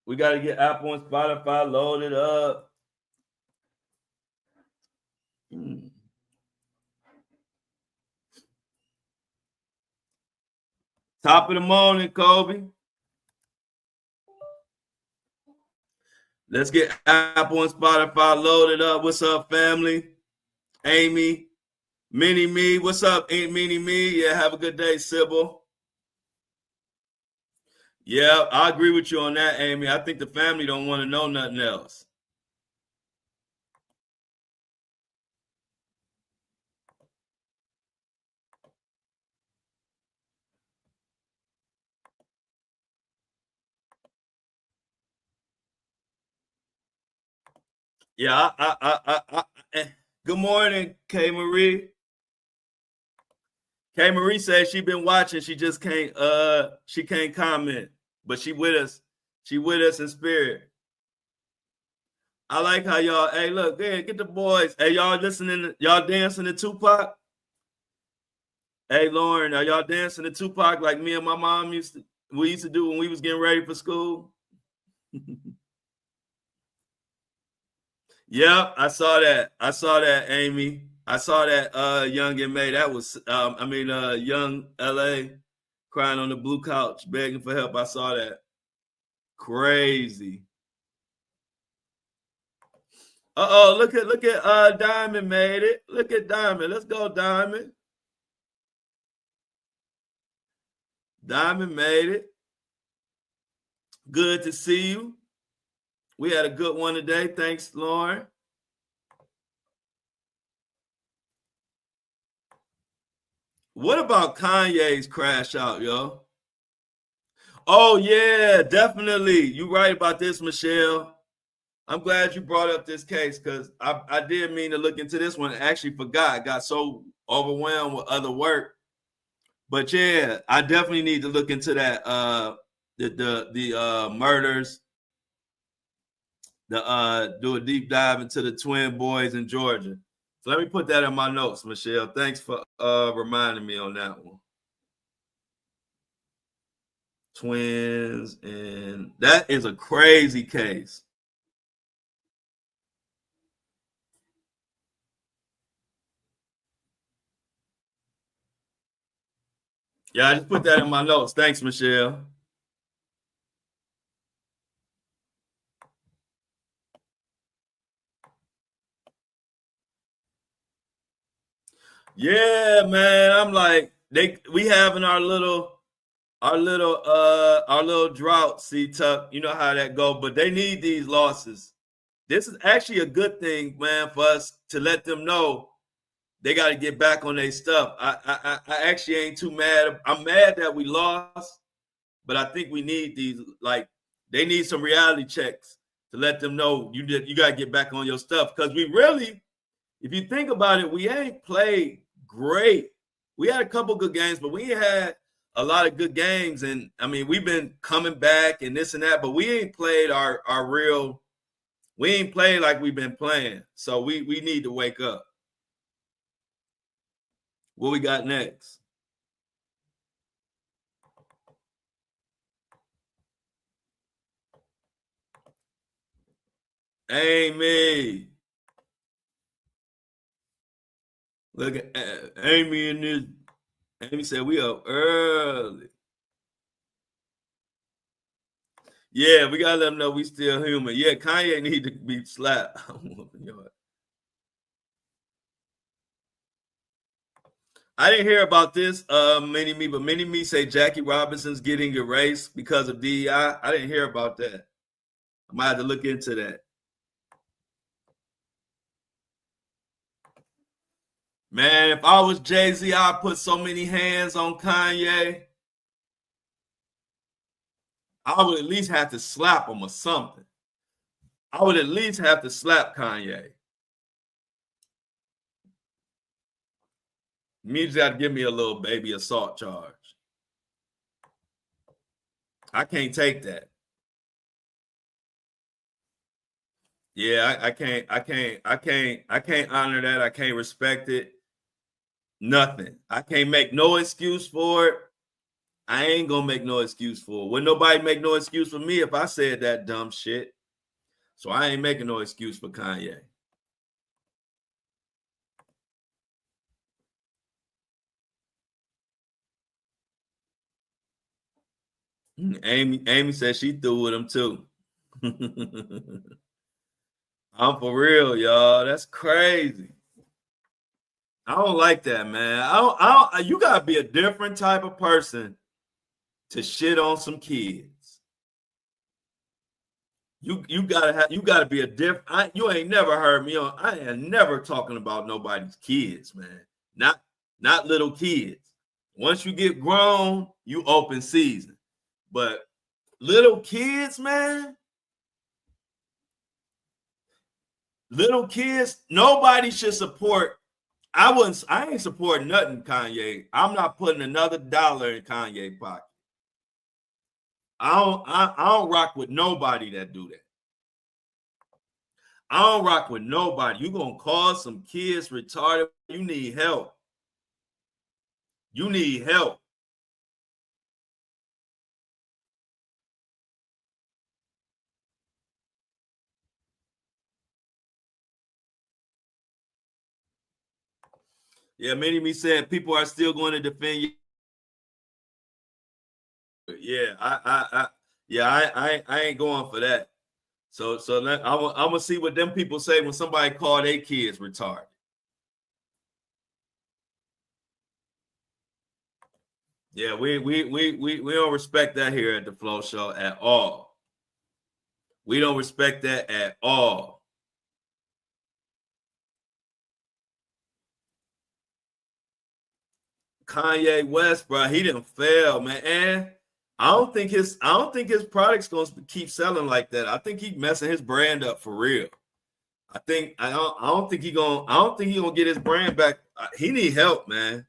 We gotta get Apple and Spotify loaded up. Top of the morning, Kobe. Let's get Apple and Spotify loaded up. What's up, family? Amy, Mini Me. What's up, Aunt Mini Me? Yeah, have a good day, Sybil. Yeah, I agree with you on that, Amy. I think the family don't want to know nothing else. Yeah, good morning, K Marie. K Marie says she been watching. She just can't comment, but she with us. She with us in spirit. I like how y'all, hey, look, hey, get the boys. Hey, y'all listening, y'all dancing to Tupac? Hey, Lauren, are y'all dancing to Tupac like me and my mom used to do when we was getting ready for school? Yep, I saw that. Amy. I saw that Young and May. That was Young LA crying on the blue couch, begging for help. I saw that. Crazy. Look at Diamond made it. Look at Diamond. Let's go, Diamond. Diamond made it. Good to see you. We had a good one today. Thanks, Lauren. What about Kanye's crash out, yo? Oh, yeah, definitely. You're right about this, Michelle. I'm glad you brought up this case because I did mean to look into this one. I actually forgot. I got so overwhelmed with other work. But yeah, I definitely need to look into that. The murders. Do a deep dive into the twin boys in Georgia. So let me put that in my notes, Michelle. Thanks for reminding me on that one. Twins, and that is a crazy case. Yeah, I just put that in my notes. Thanks, Michelle. Yeah, man. I'm like, we having our little drought, see Tuck. You know how that go, but they need these losses. This is actually a good thing, man, for us to let them know they got to get back on their stuff. I actually ain't too mad. I'm mad that we lost, but I think we need these, like, they need some reality checks to let them know you got to get back on your stuff. Because we really, if you think about it, we ain't played great. We had a couple good games, but we had a lot of good games. And I mean, we've been coming back and this and that, but we ain't played our real, we ain't played like we've been playing. So we need to wake up. What we got next? Amy. Look at Amy in this. Amy said we up early. Yeah, we gotta let them know we still human. Yeah, Kanye need to be slapped. I didn't hear about this, Mini Me, but Mini Me say Jackie Robinson's getting erased because of DEI. I didn't hear about that. I might have to look into that. Man, if I was Jay-Z, I'd put so many hands on Kanye. I would at least have to slap him or something. I would at least have to slap Kanye. You just got to give me a little baby assault charge. I can't take that. Yeah, I can't honor that. I can't respect it. Nothing. I can't make no excuse for it. I ain't gonna make no excuse for it. Wouldn't nobody make no excuse for me if I said that dumb shit. So I ain't making no excuse for Kanye. Amy said she threw with him too. I'm for real, y'all. That's crazy. I don't like that, man. You gotta be a different type of person to shit on some kids. You gotta be a different. You ain't never heard me on. I am never talking about nobody's kids, man. Not little kids. Once you get grown, you open season. But little kids, man. Little kids, nobody should support. I ain't supporting nothing, Kanye. I'm not putting another dollar in Kanye's pocket. I don't rock with nobody that do that. I don't rock with nobody. You gonna cause some kids retarded. You need help. You need help. Yeah, many of me said people are still going to defend you. Yeah, I ain't going for that. So I'm gonna see what them people say when somebody call their kids retarded. Yeah, we don't respect that here at the Flow Show at all. We don't respect that at all. Kanye West, bro, he didn't fail, man. And I don't think his product's gonna keep selling like that. I think he's messing his brand up for real. I don't think he gonna get his brand back. He need help, man.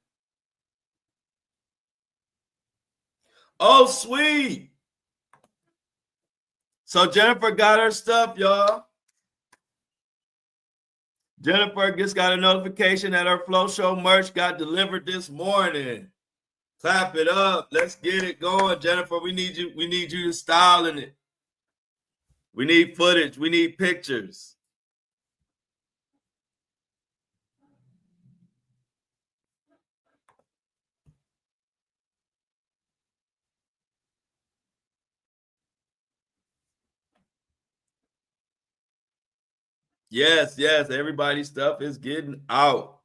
Oh, sweet. So Jennifer got her stuff, y'all. Jennifer just got a notification that her Flow Show merch got delivered this morning. Clap it up. Let's get it going, Jennifer. We need you to style in it. We need footage. We need pictures. Yes, everybody's stuff is getting out.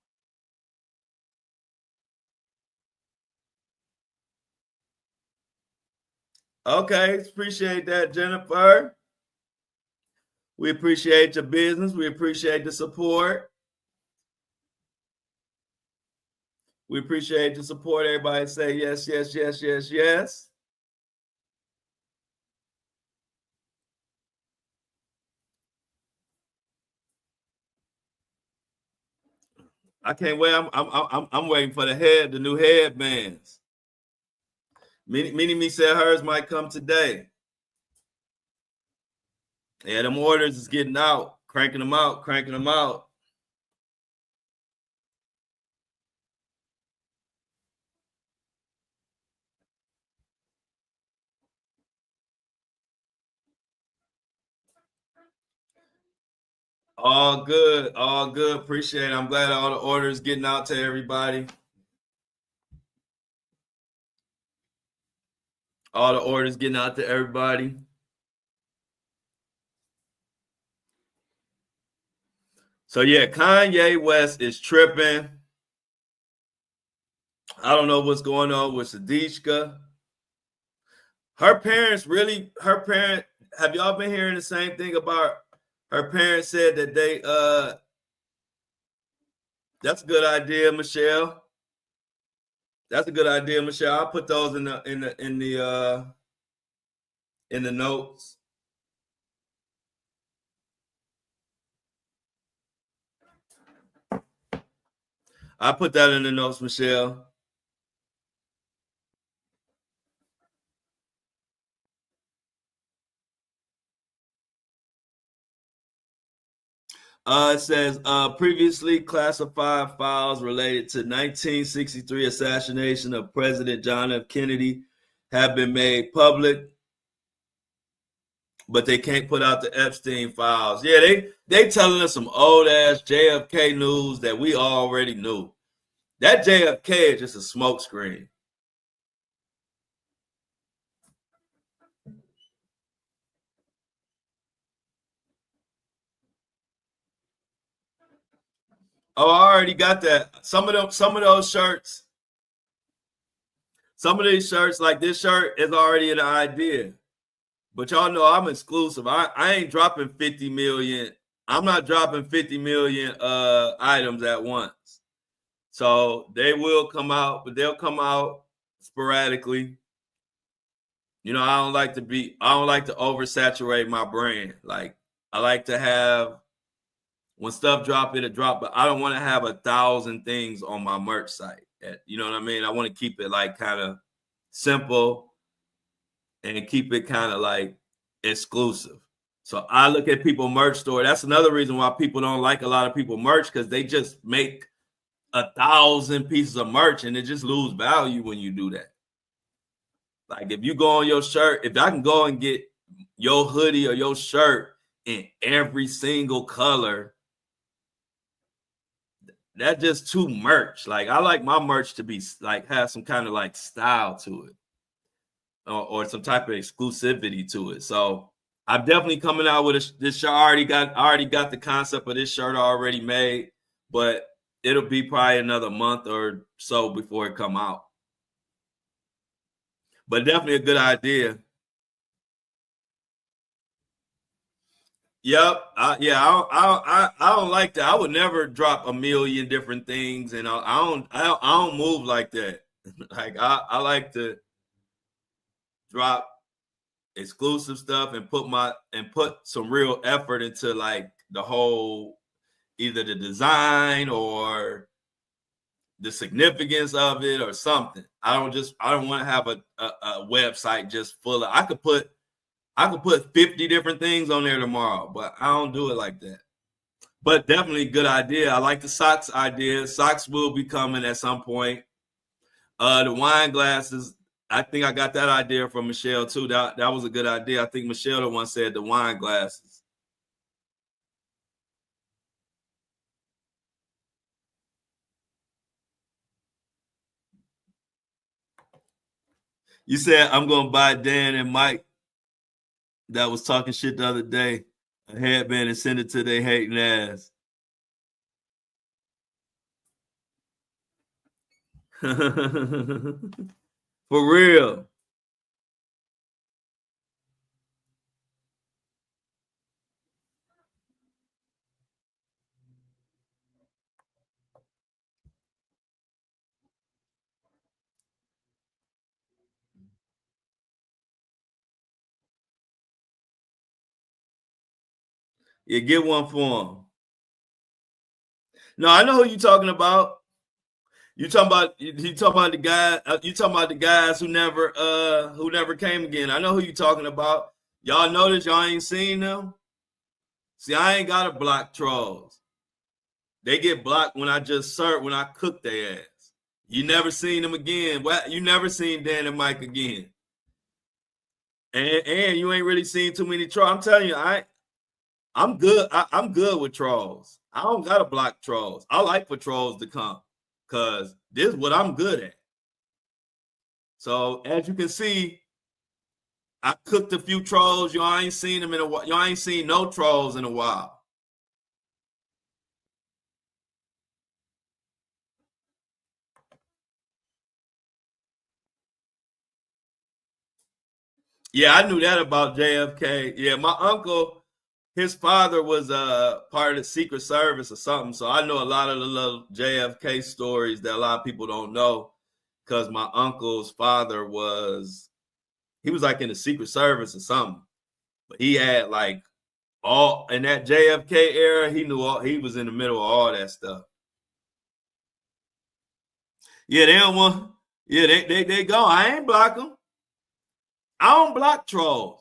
Okay, appreciate that, Jennifer. We appreciate your business. We appreciate the support. We appreciate the support. Everybody say yes, yes, yes, yes, yes. I can't wait. I'm waiting for the new headbands. Me said hers might come today. Yeah, them orders is getting out, cranking them out. All good. Appreciate it. I'm glad all the orders getting out to everybody. All the orders getting out to everybody. So yeah, Kanye West is tripping. I don't know what's going on with Sadishka. Have y'all been hearing the same thing about her parents said that they that's a good idea, Michelle. That's a good idea, Michelle. I'll put those in the notes. I put that in the notes, Michelle. It says previously classified files related to 1963 assassination of President John F. Kennedy have been made public, but they can't put out the Epstein files. Yeah, they telling us some old ass JFK news that we already knew. That JFK is just a smokescreen. Oh, I already got that. Some of those shirts. Some of these shirts, like this shirt, is already an idea. But y'all know I'm exclusive. I ain't dropping 50 million. I'm not dropping 50 million items at once. So they will come out, but they'll come out sporadically. You know, I don't like to oversaturate my brand. Like I like to have when stuff drop, it'll drop, but I don't want to have 1,000 things on my merch site. You know what I mean? I want to keep it like kind of simple and keep it kind of like exclusive. So I look at people merch store. That's another reason why people don't like a lot of people merch, because they just make 1,000 pieces of merch and it just lose value when you do that. Like if you go on your shirt, if I can go and get your hoodie or your shirt in every single color, that's just too merch. Like I like my merch to be like have some kind of like style to it, or some type of exclusivity to it. So I'm definitely coming out with this shirt. I already got the concept of this shirt already made, but it'll be probably another month or so before it come out. But definitely a good idea. Yep. I don't like that. I would never drop a million different things, and I don't move like that. Like I like to drop exclusive stuff and put some real effort into like the whole, either the design or the significance of it or something. I don't want to have a website just full of, I could put 50 different things on there tomorrow, but I don't do it like that. But definitely good idea. I like the socks idea. Socks will be coming at some point. The wine glasses, I think I got that idea from Michelle too. That was a good idea. I think Michelle the one said the wine glasses. You said I'm gonna buy Dan and Mike that was talking shit the other day a headband and send it to their hating ass. For real. Yeah, get one for him. No, I know who you talking about. You talking about the guy. You talking about the guys who never came again. I know who you talking about. Y'all notice y'all ain't seen them. See, I ain't gotta block trolls. They get blocked when I just serve, when I cook their ass. You never seen them again. Well, you never seen Dan and Mike again. And you ain't really seen too many trolls. I'm telling you, I'm good. I'm good with trolls. I don't gotta block trolls. I like for trolls to come, because this is what I'm good at. So as you can see, I cooked a few trolls. Y'all ain't seen them in a while. Y'all ain't seen no trolls in a while. Yeah, I knew that about JFK. Yeah, my uncle, his father was part of the Secret Service or something. So I know a lot of the little JFK stories that a lot of people don't know, because my uncle's father was like in the Secret Service or something. But he had like all in that JFK era, he was in the middle of all that stuff. Yeah, they don't want. Yeah, they go. I ain't block them. I don't block trolls.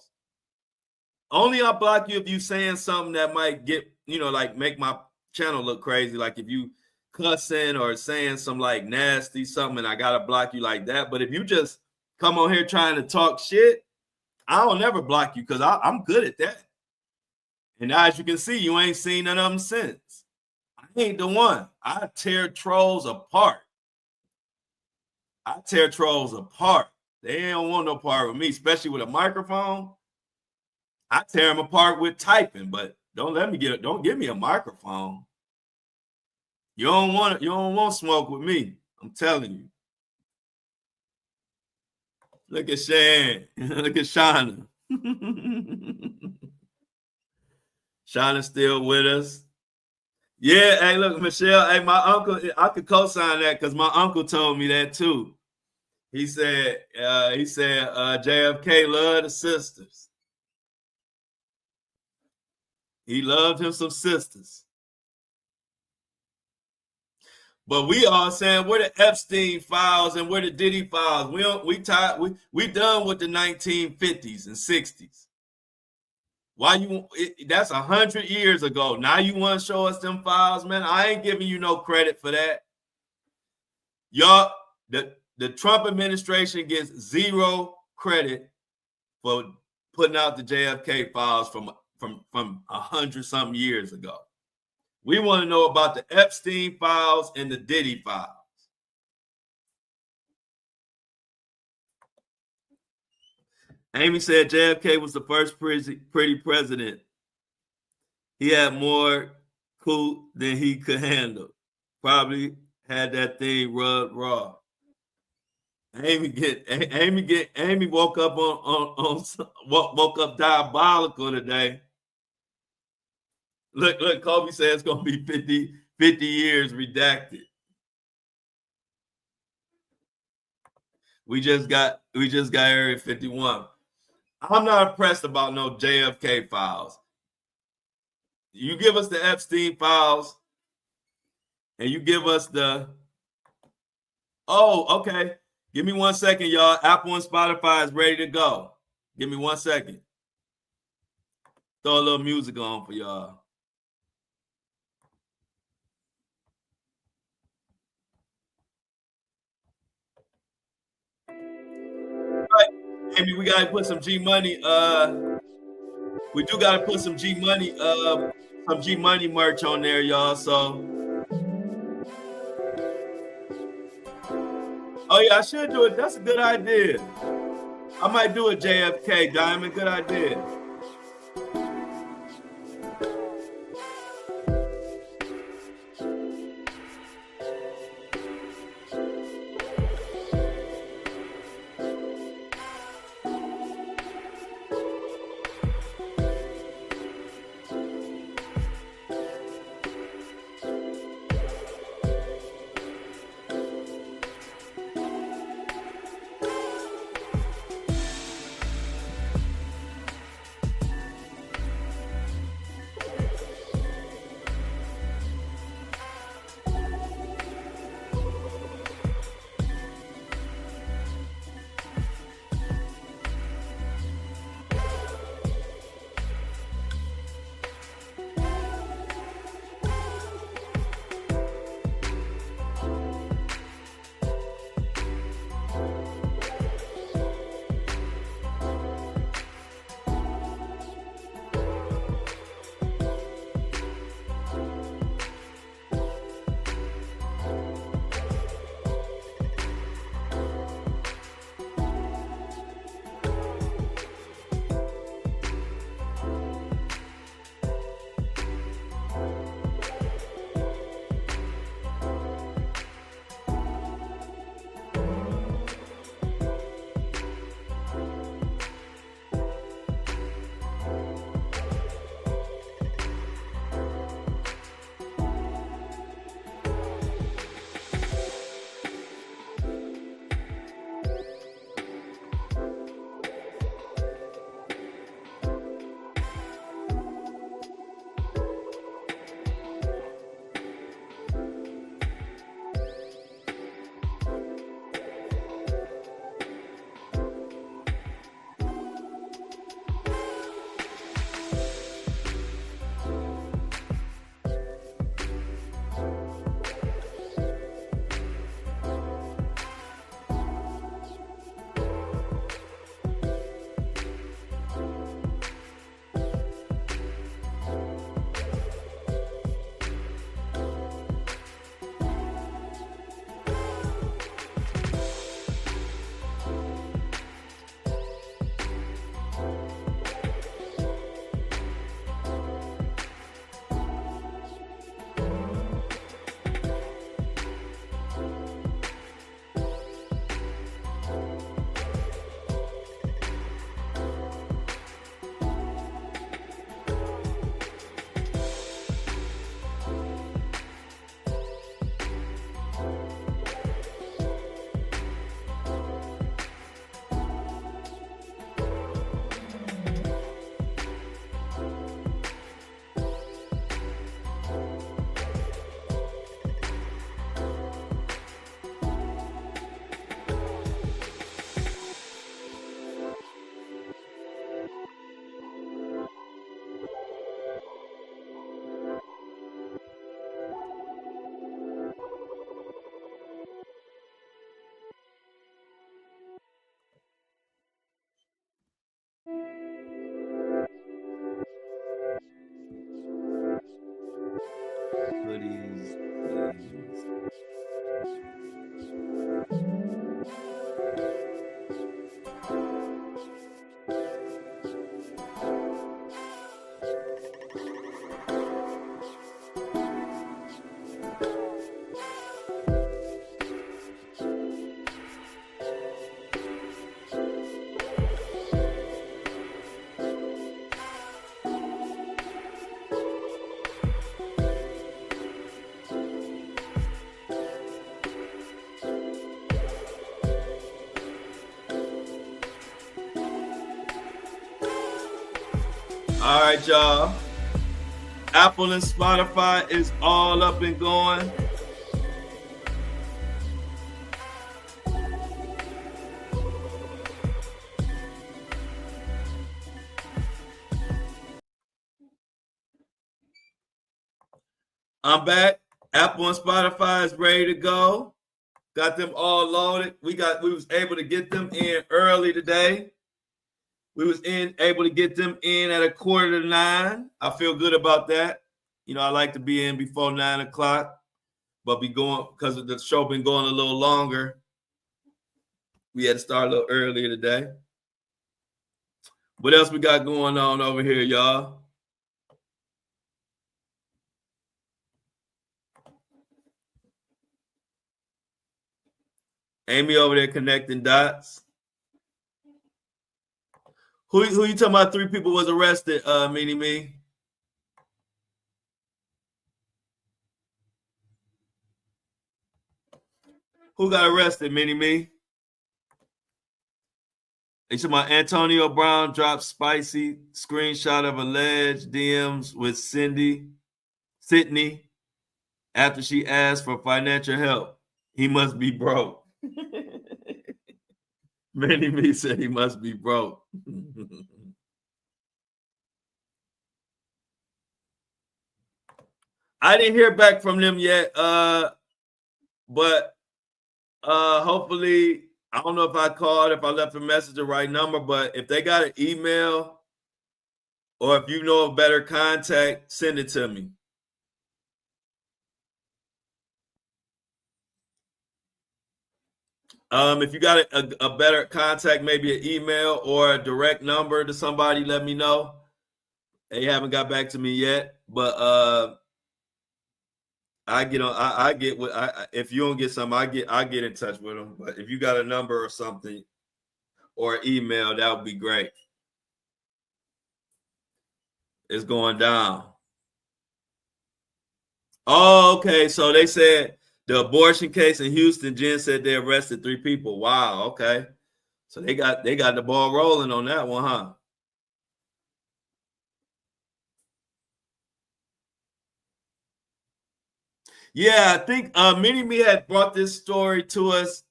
Only I block you if you saying something that might get, like make my channel look crazy. Like if you cussing or saying some like nasty something, and I gotta block you like that. But if you just come on here trying to talk shit, I don't never block you, because I'm good at that. And now, as you can see, you ain't seen none of them since. I ain't the one. I tear trolls apart. They don't want no part with me, especially with a microphone. I tear them apart with typing, but don't give me a microphone. You don't want smoke with me. I'm telling you. Look at Shan. Look at Shauna. Shauna's still with us. Yeah, hey, look, Michelle. Hey, my uncle, I could co-sign that, because my uncle told me that too. He said JFK loved the sisters. He loved him some sisters. But we all saying, we're the Epstein files and we're the Diddy files. We done with the 1950s and 60s. Why that's 100 years ago. Now you want to show us them files, man? I ain't giving you no credit for that. Y'all, the Trump administration gets zero credit for putting out the JFK files from 100-something years ago. We want to know about the Epstein files and the Diddy files. Amy said JFK was the first pretty president. He had more cool than he could handle. Probably had that thing rubbed raw. Amy woke up woke up diabolical today. Look, Kobe says it's gonna be 50 years redacted. We just got Area 51. I'm not impressed about no JFK files. You give us the Epstein files, and you give us the. Oh, okay. Give me 1 second, y'all. Apple and Spotify is ready to go. Give me 1 second. Throw a little music on for y'all. Maybe we gotta put some G Money. We do gotta put some G Money merch on there, y'all. So, oh yeah, I should do it. That's a good idea. I might do a JFK Diamond. Good idea. All right, y'all. Apple and Spotify is all up and going. I'm back. Apple and Spotify is ready to go. Got them all loaded. We was able to get them in early today. We was able to get them in at 8:45. I feel good about that. You know, I like to be in before 9 o'clock, but be going because the show been going a little longer. We had to start a little earlier today. What else we got going on over here, y'all? Amy over there connecting dots. Who you talking about? 3 people was arrested, Meanie Me? Who got arrested, Meanie Me? You talking about Antonio Brown dropped spicy screenshot of alleged DMs with Sydney after she asked for financial help. He must be broke. Meanie Me said he must be broke. I didn't hear back from them yet, but hopefully, I don't know if I called, if I left a message the right number, but if they got an email or if you know a better contact, send it to me. If you got a better contact, maybe an email or a direct number to somebody, let me know. They haven't got back to me yet, but I get on. I get what if you don't get something, I get in touch with them. But if you got a number or something or email, that would be great. It's going down. Oh, okay. So they said the abortion case in Houston, Jen said they arrested 3 people. Wow. Okay. So they got the ball rolling on that one, huh? Yeah, I think Minnie Me had brought this story to us.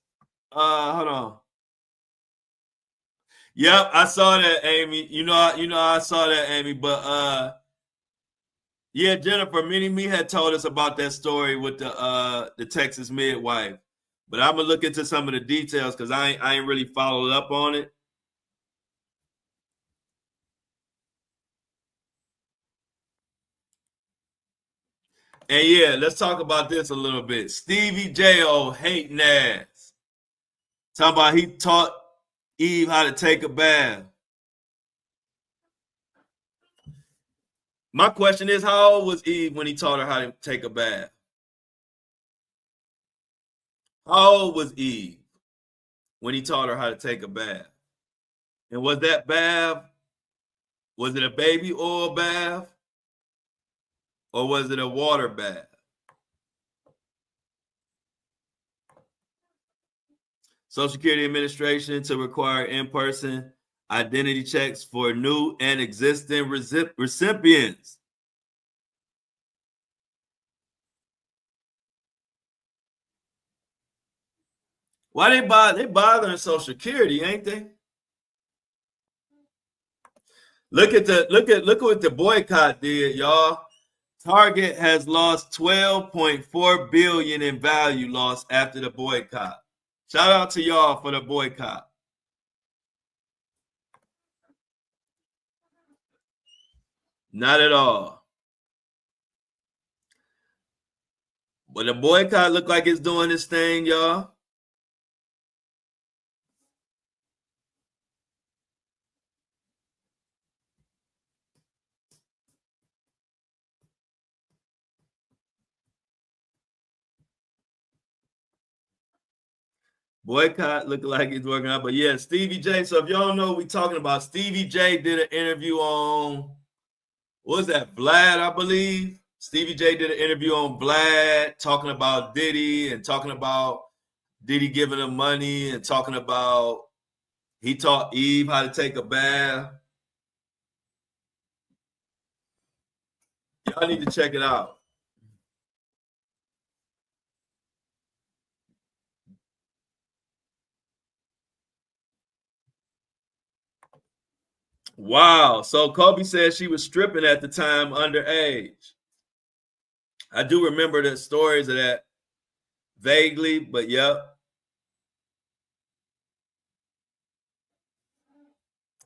Hold on. Yep, I saw that, Amy. You know, I saw that, Amy. But yeah, Jennifer, Minnie Me had told us about that story with the Texas midwife. But I'm gonna look into some of the details because I ain't really followed up on it. And yeah, let's talk about this a little bit. Stevie J, old hating ass. Talking about he taught Eve how to take a bath. My question is, how old was Eve when he taught her how to take a bath? How old was Eve when he taught her how to take a bath? And was that bath, was it a baby oil bath? Or was it a water bath? Social Security Administration to require in-person identity checks for new and existing recipients. Why they bothering Social Security, ain't they? Look at what the boycott did, y'all. Target has lost $12.4 billion in value loss after the boycott. Shout out to y'all for the boycott. Not at all. But the boycott look like it's doing this thing, y'all. Boycott looking like it's working out. But yeah, Stevie J. So if y'all know what we're talking about, Stevie J did an interview on, what was that, Vlad, I believe? Stevie J did an interview on Vlad talking about Diddy and talking about Diddy giving him money and talking about he taught Eve how to take a bath. Y'all need to check it out. Wow. So Kobe said she was stripping at the time underage. I do remember the stories of that vaguely, but yep.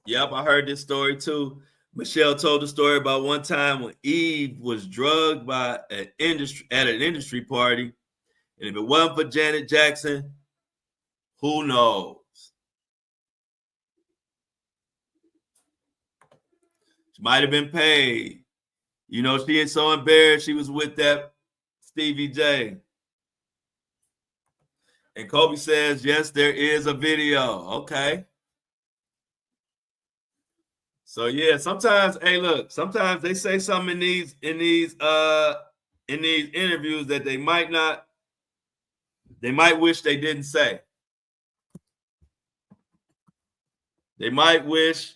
Yep, I heard this story too. Michelle told the story about one time when Eve was drugged by an industry party. And if it wasn't for Janet Jackson, who knows? She might have been paid. You know, she is so embarrassed she was with that Stevie J. And Kobe says, yes, there is a video. Okay. So yeah, sometimes, hey, look, sometimes they say something in these interviews that they might wish they didn't say. They might wish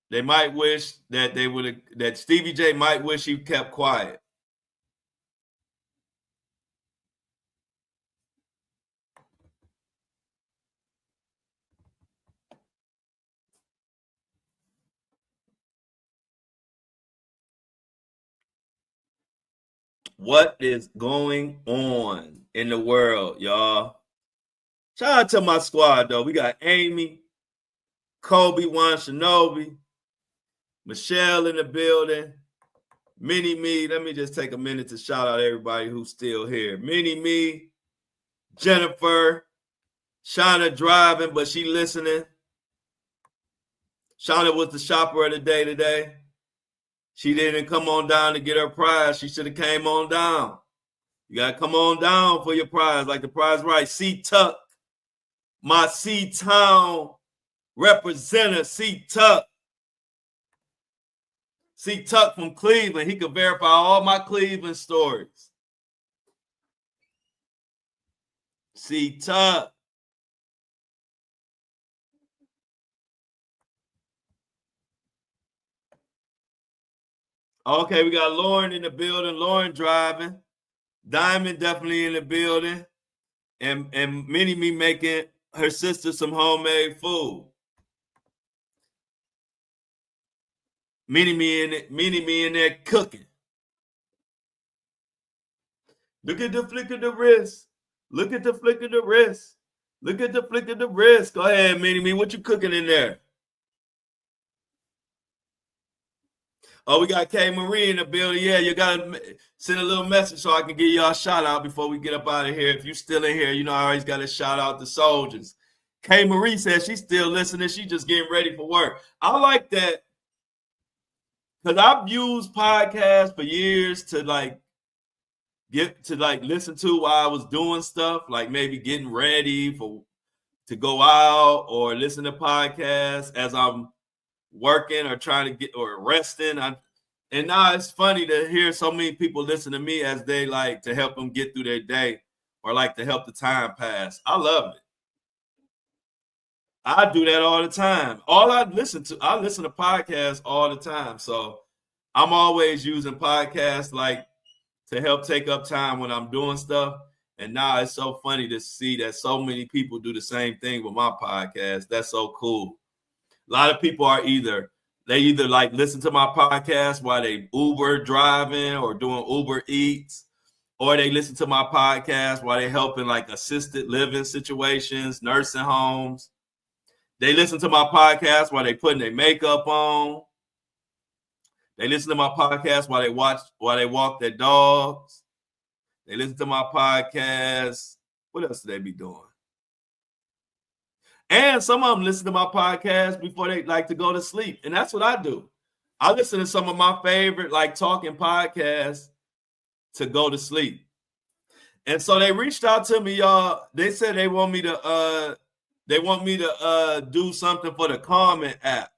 that they would have, that Stevie J might wish he kept quiet. What is going on in the world, y'all? Shout out to my squad, though. We got Amy, Kobe, One Shinobi, Michelle in the building, Mini Me. Let me just take a minute to shout out everybody who's still here. Mini Me, Jennifer, Shauna driving, but she listening. Shauna was the shopper of the day today. She didn't come on down to get her prize. She should have came on down. You got to come on down for your prize, like the prize right. C-Tuck, my C-Town representative, C-Tuck. C-Tuck from Cleveland. He could verify all my Cleveland stories. C-Tuck. Okay, we got Lauren in the building. Lauren driving. Diamond definitely in the building. And Mini Me making her sister some homemade food. Mini Me in there cooking. Look at the flick of the wrist. Look at the flick of the wrist. Look at the flick of the wrist. Go ahead, Mini Me. What you cooking in there? Oh, we got K Marie in the building. Yeah, you gotta send a little message so I can give y'all a shout out before we get up out of here. If you still in here, you know I always got to shout out the soldiers. K Marie says she's still listening. She just getting ready for work. I like that because I've used podcasts for years to listen to while I was doing stuff, like maybe getting ready to go out or listen to podcasts as I'm working or trying to get or resting. And now it's funny to hear so many people listen to me as they like to help them get through their day or like to help the time pass. I love it. I do that all the time. I listen to podcasts all the time. So I'm always using podcasts like to help take up time when I'm doing stuff. And now it's so funny to see that so many people do the same thing with my podcast. That's so cool. A lot of people are either like listen to my podcast while they Uber driving or doing Uber Eats, or they listen to my podcast while they helping like assisted living situations, nursing homes. They listen to my podcast while they putting their makeup on. They listen to my podcast while they walk their dogs. They listen to my podcast. What else do they be doing? And some of them listen to my podcast before they like to go to sleep. And that's what I do. I listen to some of my favorite like talking podcasts to go to sleep. And so they reached out to me, y'all. They said they want me to do something for the comment app.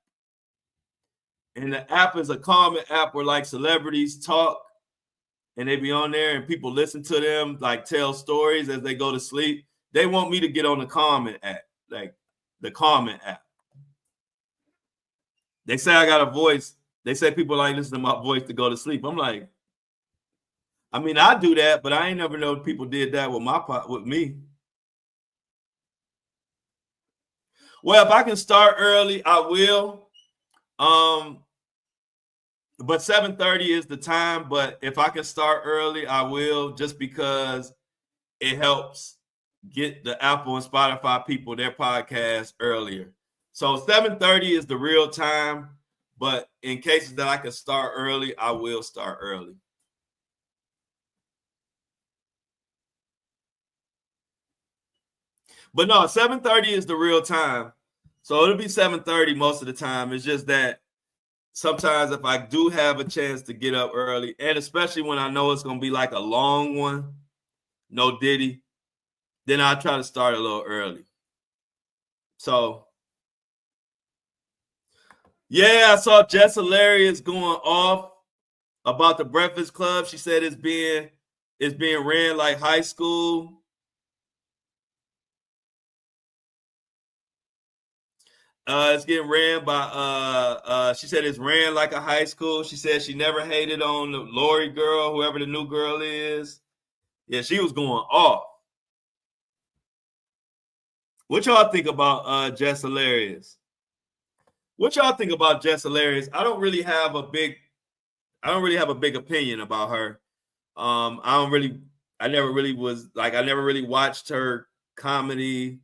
And the app is a comment app where like celebrities talk and they be on there and people listen to them, like tell stories as they go to sleep. They want me to get on the comment app, like the comment app. They say I got a voice. They say people like listen to my voice to go to sleep. I'm like, I mean, I do that, but I ain't never know people did that with me. Well, if I can start early, I will. But 7:30 is the time. But if I can start early, I will, just because it helps get the Apple and Spotify people their podcast earlier. So 7:30 is the real time. But in cases that I can start early, I will start early. But no, 7:30 is the real time. So it'll be 7:30 most of the time. It's just that sometimes if I do have a chance to get up early, and especially when I know it's going to be like a long one, no Diddy, then I try to start a little early. So, yeah, I saw Jess Hilarious going off about the Breakfast Club. She said it's being ran like high school. It's getting ran by she said it's ran like a high school. She said she never hated on the Lori girl, whoever the new girl is. Yeah, she was going off. What y'all think about Jess Hilarious? What y'all think about Jess Hilarious? I don't really have a big opinion about her. I never really watched her comedy.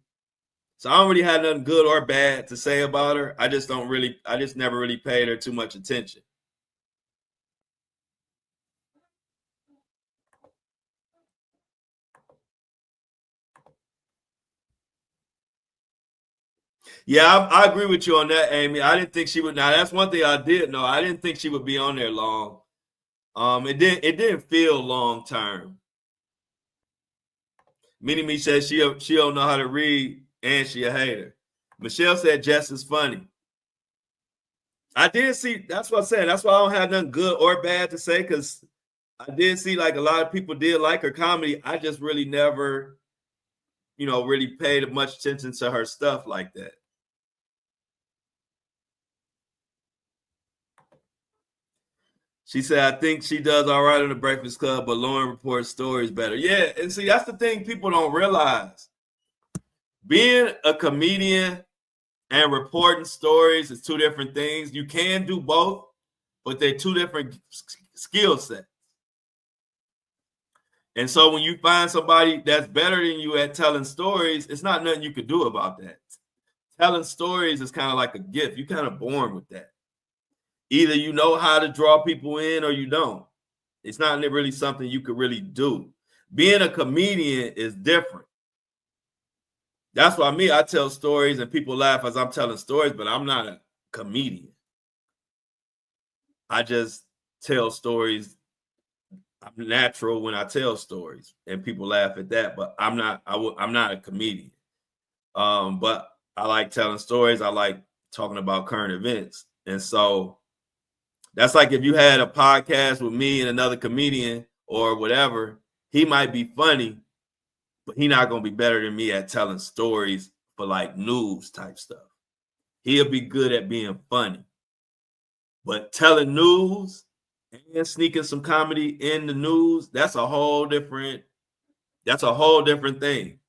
So I don't really have nothing good or bad to say about her. I just never really paid her too much attention. Yeah, I agree with you on that, Amy. I didn't think she would. Now that's one thing I did know. I didn't think she would be on there long. It didn't feel long term. Mini-Me says she don't know how to read and she a hater. Michelle said Jess is funny. I did see, that's what I'm saying. That's why I don't have nothing good or bad to say, because I did see like a lot of people did like her comedy. I just really never, really paid much attention to her stuff like that. She said, I think she does all right on the Breakfast Club, but Lauren reports stories better. Yeah, and see, that's the thing people don't realize. Being a comedian and reporting stories is two different things. You can do both, but they're two different skill sets. And so when you find somebody that's better than you at telling stories, it's not nothing you could do about that. Telling stories is kind of like a gift. You're kind of born with that. Either you know how to draw people in or you don't. It's not really something you could really do. Being a comedian is different. That's why I tell stories and people laugh as I'm telling stories, but I'm not a comedian. I just tell stories. I'm natural when I tell stories, and people laugh at that. But I'm not a comedian. But I like telling stories. I like talking about current events, and so that's like if you had a podcast with me and another comedian or whatever. He might be funny, but he's not going to be better than me at telling stories for like news type stuff. He'll be good at being funny, but telling news and sneaking some comedy in the news, that's a whole different thing.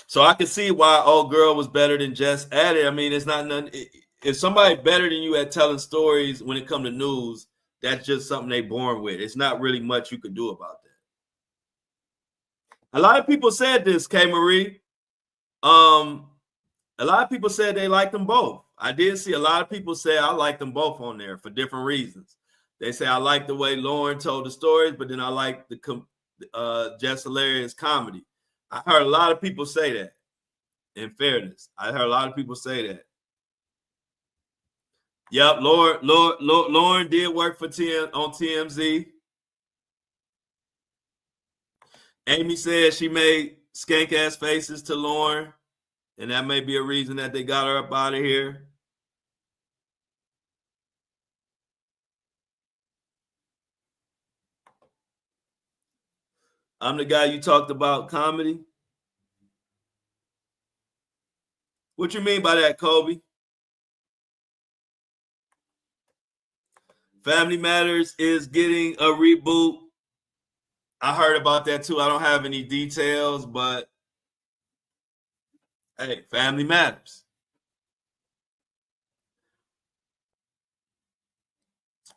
So I can see why Old Girl was better than Jess at it. I mean, it's not nothing. If somebody better than you at telling stories when it comes to news, that's just something they born with. It's not really much you could do about that. A lot of people said this, K. Marie. A lot of people said they liked them both. I did see a lot of people say I like them both on there for different reasons. They say I like the way Lauren told the stories, but then I like the Jess Hilarious comedy. I heard a lot of people say that. In fairness, I heard a lot of people say that. Yep, Lauren did work for on TMZ. Amy said she made skank ass faces to Lauren, and that may be a reason that they got her up out of here. I'm the guy you talked about comedy. What you mean by that, Kobe? Family Matters is getting a reboot. I heard about that too. I don't have any details, but hey, Family Matters.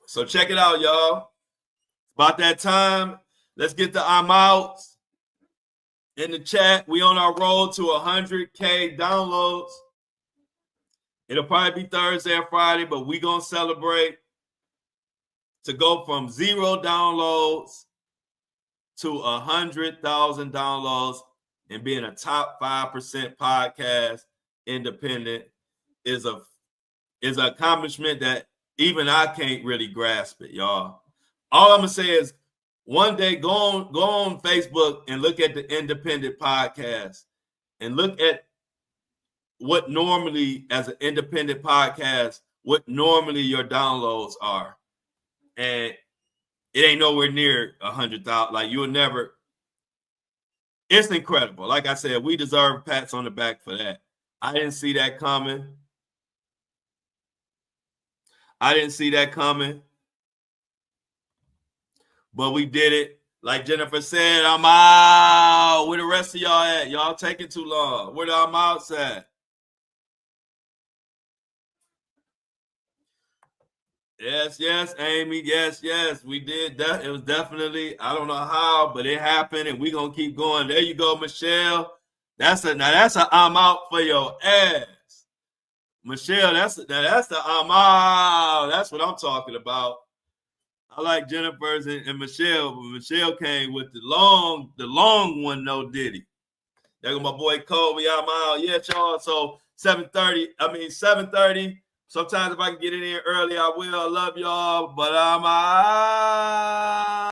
So check it out, y'all. About that time. Let's get the I'm outs in the chat. We on our road to 100K downloads. It'll probably be Thursday or Friday, but we gonna celebrate to go from 0 downloads to 100,000 downloads and being a top 5% podcast independent is an accomplishment that even I can't really grasp it, y'all. All I'm gonna say is one day go on Facebook and look at the independent podcast and look at what normally, as an independent podcast, what normally your downloads are. And it ain't nowhere near 100,000. Like, you'll never. It's incredible. Like I said, we deserve pats on the back for that. I didn't see that coming. But we did it. Like Jennifer said, I'm out. Where the rest of y'all at? Y'all taking too long. Where the I'm outs at? Yes, Amy. Yes, we did that. It was definitely, I don't know how, but it happened, and we're gonna keep going. There you go, Michelle. That's a I'm out for your ass. Michelle, that's the I'm out. That's what I'm talking about. I like Jennifer's and Michelle, but Michelle came with the long one, no Diddy. There go my boy Kobe. I'm out. Yeah, y'all. So 7:30. Sometimes if I can get in here early, I will. I love y'all, but I'm out.